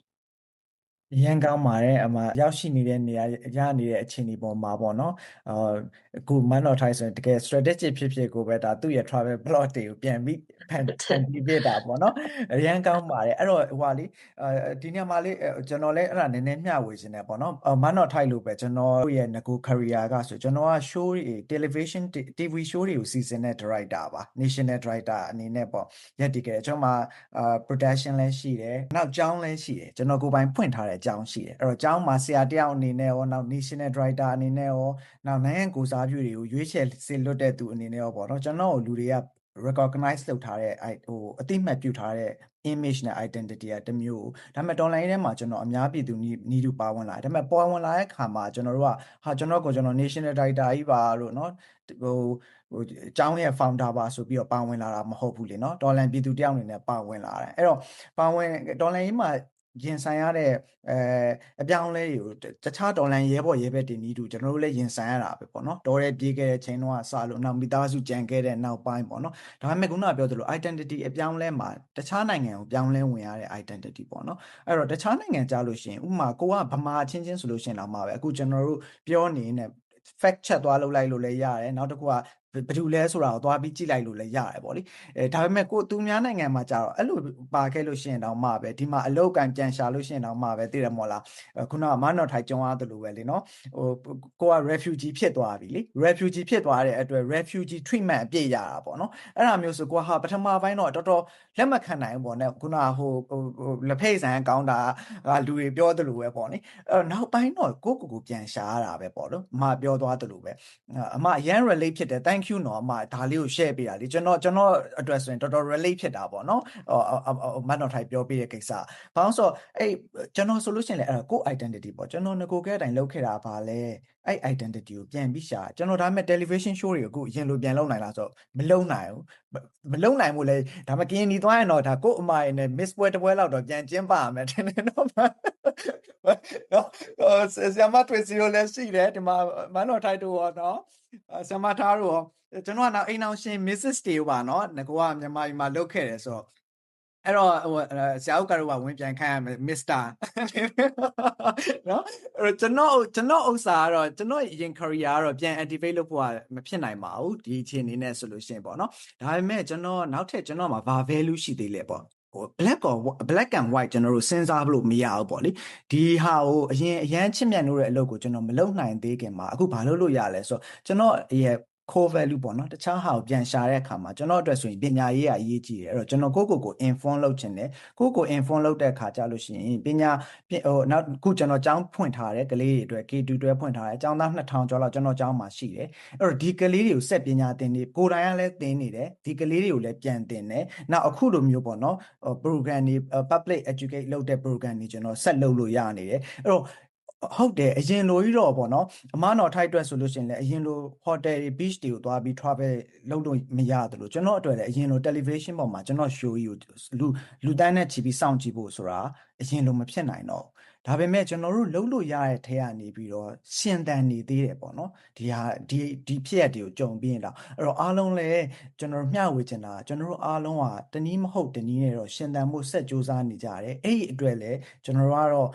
်ရန်ကောင်းပါတယ်အမရောက်ရှိနေတဲ့နေရာရနေတဲ့အခြေအနေပေါ်မှာပေါ့နော်အခုမန်တော်ထိုင်ဆိုရင်တကယ် strategic ဖြစ်ကိုပဲဒါသူ့ရဲ့ travel blog တွေကိုပြန်ပြီးဖန်တီးပြတာပေါ့နော်ရန်ကောင်းပါတယ်အဲ့တော့ဟိုလေဒီနေရာမှာလေးကျွန်တော်လည်းအဲ့ဒါနည်းနည်းမျှဝေခြင်းတယ်ပေါ့နော်မန်တော်ထိုင်လို့ပဲကျွန်တော်ရဲ့ငကို career ကဆိုကျွန်တော်က show တွေ television TV show တွေကိုစီစဉ်တဲ့ director ပါ national director အနေနဲ့ပေါ့ရက်တည်ခဲ့ကျွန်တော်မှာproduction လည်းရှိတယ်နောက်ကျောင်းလည်းရှိတယ်ကျွန်တော်ကိုယ်ပိုင်ဖွင့်ထားတဲ့အကြောင်းရှိတယ်အဲ့တော့ကျောင်းမှာဆရာတယောက်အနေနဲ့ရောနောက် national director အနေနဲ့ရောနောက်နိုင်ငံကိုစားပြုတွေကိုရွေးချယ်စေလွတ်တဲ့သူအနေနဲ့ရောပေါ့နော်ကျွန်တော်ကိုလူတွေက recognize လုပ်ထားတဲ့ဟိုအတိအမှတ်ပြုထားတဲ့ image နဲ့ identity ကတစ်မျိုးဒါပေမဲ့ online ထဲမှာကျွန်တော်အများပြည်သူနီးတူပါဝင်လာတယ်ဒါပေမဲ့ပေါ်ဝင်လာတဲ့အခါမှာကျွန်တော်တို့ကဟာကျွန်တော် national director ကြီးပါလို့เนาะဟိုအကြောင်းရဲ့ founder ပါဆိုပြီးတော့ပါဝင်လာတာမဟုတ်ဘူးလေเนาะဒေါ်လာပြည်သူတယောက်အနေနဲ့ပါဝင်လာတယ်အဲ့တော့ပါဝင်ဒေါ်လာကြီးမှာရင်ဆိုင်ရတဲ့အပြောင်းလဲတွေကိုတခြားဒေါ်လာရဲဘော်ရဲဘက်တင်နီးတူကျွန်တော်တို့လည်းရင်ဆိုင်ရတာပဲပေါ့နော်တော်ရဲပြေးခဲ့တဲ့ချိန်တော့စလို့နောက်မိသားစုကြံခဲ့တဲ့နောက်ပိုင်းပေါ့နော်ဒါပေမဲ့ခုနကပြောသလို identity အပြောင်းလဲမှာတခြားနိုင်ငံကိုပြောင်းလဲဝင်ရတဲ့ identity ပေါ့နော်အဲ့တော့တခြားနိုင်ငံကြားလို့ရှိရင်ဥပမာကိုကဗမာချင်းချင်းဆိုလို့ရှိရင်တော့မှာပဲအခုကျွန်တော်တို့ပြောနေတဲ့ fact check သွားလုပ်လိုက်လို့လည်းရတယ်နောက်တစ်ခုကဘယ်သူလဲဆိုတာကိုသွားပြီးကြည့်လိုက်လို့လည်းရတယ်ပေါ့လေဒါပေမဲ့ကိုသူများနိုင်ငံမှာကြာတော့အဲ့လိုပါခဲ့လို့ရှိရင်တော့မှပဲဒီမှာအလောက်ကန်ပြန်ရှာလို့ရှိရင်တော့မှပဲသိတယ်မို့လားခုနကမနော်ထိုင်ကြုံရတယ်လို့ပဲလေနော်ဟိုကိုက refugee ဖြစ်သွားပြီလေ refugee ဖြစ်သွားတဲ့အတွက် refugee treatment အပြည့်ရတာပေါ့နော်အဲ့ဒါမျိုးဆိုကိုဟာပထမပိုင်းတော့တော်တော်လက်မခံနိုင်ဘူးပေါ့နော်ခုနကဟိုလက်ဖိတ်ဆိုင်ကောင်းတာလူတွေပြောသလိုပဲပေါ့နိအဲ့တော့နောက်ပိုင်းတော့ကိုပြန်ရှာရတာပဲပေါ့နော်အမပြောသွားသလိုပဲအမအရန် relate ဖြစ်တယ် thank you နော်အမဒါလေးကို share ပေးတာလေကျွန်တော်အတွက်ဆိုရင်တော်တော် relate ဖြစ်တာပေါ့နော်မတ်တော်ထိုင်ပြောပေးတဲ့ကိစ္စဘာလို့ဆိုအဲ့ကျွန်တော်ဆိုလို့ရှိရင်လည်းအဲ့ကို identity ပေါ့ကျွန်တော်ငကိုကဲအတိုင်းလုပ်ခဲ့တာပါလေအဲ့ identity ကိုပြန်ပြီးရှာကျွန်တော်ဒါပေမဲ့ television show တွေကိုအခုရင်လိုပြန်လုပ်နိုင်လားဆိုတော့မလုပ်နိုင်ဘူးမလုပ်နိုင်ဘူးလေဒါမှကင်းနီသွားရင်တော့ဒါကိုအမရနဲ့ miss ပွဲတစ်ပွဲလောက်တော့ပြန်ကျင်းပါမယ်တင်တယ်နော်နော်ဆရာမထွေစီကိုလည်းရှိတယ်ဒီမှာမန်တော်ထိုက်တို့ရောနော်ဆရာမထားတို့ရောကျွန်တော်ကနောက်အိမ်အောင်ရှင် Mrs. တေပါနော်ငကိုကမြန်မာပြည်မှာလုပ်ခဲ့တယ်ဆိုတော့အဲ့တော့ဟိုဆရာဥက္ကရောဝင်ပြန်ခိုင်းရမယ် Mr. နော်အဲ့တော့ကျွန်တော်ဥစ္စာကတော့ကျွန်တော်ရင် career ကတော့ပြန် activate လုပ်ဖို့ကမဖြစ်နိုင်ပါဘူးဒီအခြေအနေနဲ့ဆိုလို့ရှိရင်ပေါ့နော်ဒါပေမဲ့ကျွန်တော်နောက်ထပ်ကျွန်တော်မှာဘာ value ရှိသေးလဲပေါ့ဟ black and white ကျွန်တော်တို့စဉ်းစားလို့မရဘူးပေါ့လေဒီဟာကိုအရင်ချစ်မြတ်လို့တဲ့အလုပ်ကိုကျွန်တော်မလုပ်နိုင်သေးခင်မှာအခုဘာလို့ရလဲဆိုတော့ကျွန်တော်ရဲ့ core value ပေါ့နော်တခြားဟာကိုပြန်ရှာတဲ့အခါမှာကျွန်တော်အတွက်ဆိုရင်ပညာရေးကအရေးကြီးတယ်အဲ့တော့ကျွန်တော်ကို inform လုပ်ချင်တယ်ကို inform လုပ်တဲ့အခါကြလို့ရှိရင်ပညာနောက်ခုကျွန်တော်ကျောင်းဖွင့်ထားတယ်ကလေးတွေအတွက် K2 တွဲဖွင့်ထားတယ်ကျောင်းသား2000ကျော်လောက်ကျွန်တော်ကျောင်းမှာရှိတယ်အဲ့တော့ဒီကလေးတွေကိုဆက်ပညာသင်နေကိုယ်တိုင်ကလည်းသင်နေတယ်ဒီကလေးတွေကိုလည်းပြန်သင်တယ်နောက်အခုလိုမျိုးပေါ့နော် program တွေ public educate လုပ်တဲ့ program တွေကျွန်တော်ဆက်လုပ်လို့ရနေတယ်အဲ့တော့ဟုတ်တယ်အရင်လိုကြီးတော့ပေါ့နော်အမတော်ထိုက်အတွက်ဆိုလို့ရှိရင်လည်းအရင်လို hotel တွေ beach တွေကိုသွားပြီး travel လုပ်လို့မရတယ်လို့ကျွန်တော်အတွက်လည်းအရင်လို television ပေါ်မှာကျွန်တော် show ကြီးကိုလူတန်းနဲ့ချီပြီးစောင့်ကြည့်ဖို့ဆိုတာအရင်လိုမဖြစ်နိုင်တော့ဒါပေမဲ့ကျွန်တော်တို့လုပ်လို့ရတဲ့ထဲကနေပြီးတော့ရှင်သန်နေသေးတယ်ပေါ့နော်ဒီဖြစ်ရက်တွေကိုကြုံပြီးရင်တော့အဲ့တော့အားလုံးလည်းကျွန်တော်တို့မျှဝေချင်တာကျွန်တော်တို့အားလုံးကတနည်းမဟုတ်တနည်းနဲ့တော့ရှင်သန်မှုဆက်စူးစမ်းနေကြတယ်အဲ့ဒီအတွက်လည်းကျွန်တော်တို့ကတော့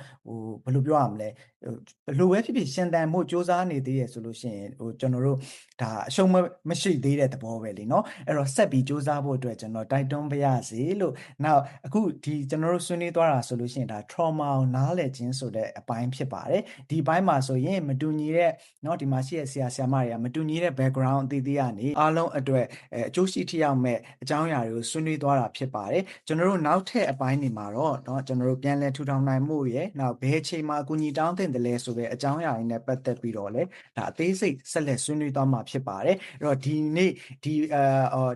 ဘယ်လိုပြောရမလဲဘယ်လိုပဲဖြစ်ဖြစ်ရှင်သန်မှုစူးစမ်းနေသေးရဆိုလို့ရှိရင်ကျွန်တော်တို့ဒါအရှုံးမရှိသေးတဲ့သဘောပဲလीเนาะအဲ့တော့ဆက်ပြီးစူးစမ်းဖို့အတွက်ကျွန်တော်တိုက်တွန်းပါရစေလို့နောက်အခုဒီကျွန်တော်တို့ဆွေးနွေးသွားတာဆိုလို့ရှိရင်ဒါ trauma ကိုနားလည်ခြင်းဆိုတဲ့အပိုင်းဖြစ်ပါတယ်ဒီဘိုင်းမှာဆိုရင်မတူညီတဲ့เนาะဒီမှာရှိတဲ့ဆရာမတွေကမတူညီတဲ့ background အသီးသီးကနေအားလုံးအတွက်အကျိုးရှိထိရောက်မဲ့အကြောင်းအရာတွေကိုဆွေးနွေးသွားတာဖြစ်ပါတယ်ကျွန်တော်တို့နောက်ထပ်အပိုင်းတွေမှာတော့เนาะကျွန်တော်တို့ပြန်လည်ထူထောင်နိုင်မှုရဲ့နောက်ဘယ်အချိန်မှာအကူအညီတောင်းသင့်တယ်လဲဆိုတဲ့အကြောင်းအရာတွေနဲ့ပတ်သက်ပြီးတော့လည်းဒါအသေးစိတ်ဆက်လက်ဆွေးနွေးသွားမှာဖြစ်ပါတယ်အဲ့တော့ဒီနေ့ဒီ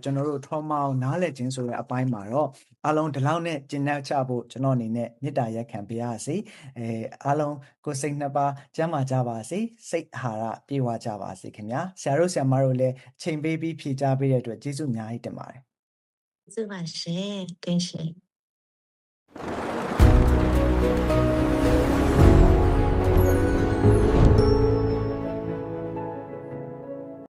ကျွန်တော်တို့ trauma ကိုနားလည်ခြင်းဆိုတဲ့အပိုင်းမှာတော့အားလုံးဒီလောက်နဲ့ကျင့်တတ်ချဖို့ကျွန်တော်အနေနဲ့မေတ္တာရက်ခံပေးရစေအားလုံးကိုယ်စိတ်နှစ်ပါးကျန်းမာကြပါစေစိတ်အာဟာရပြေဝကြပါစေခင်ဗျာဆရာတို့ဆရာမတို့လည်းအချိန်ပေးပြီးဖြေကြားပေးတဲ့အတွက်ကျေးဇူးအများကြီးတင်ပါတယ်ကျေးဇူးပါရှင်တင်ရှင်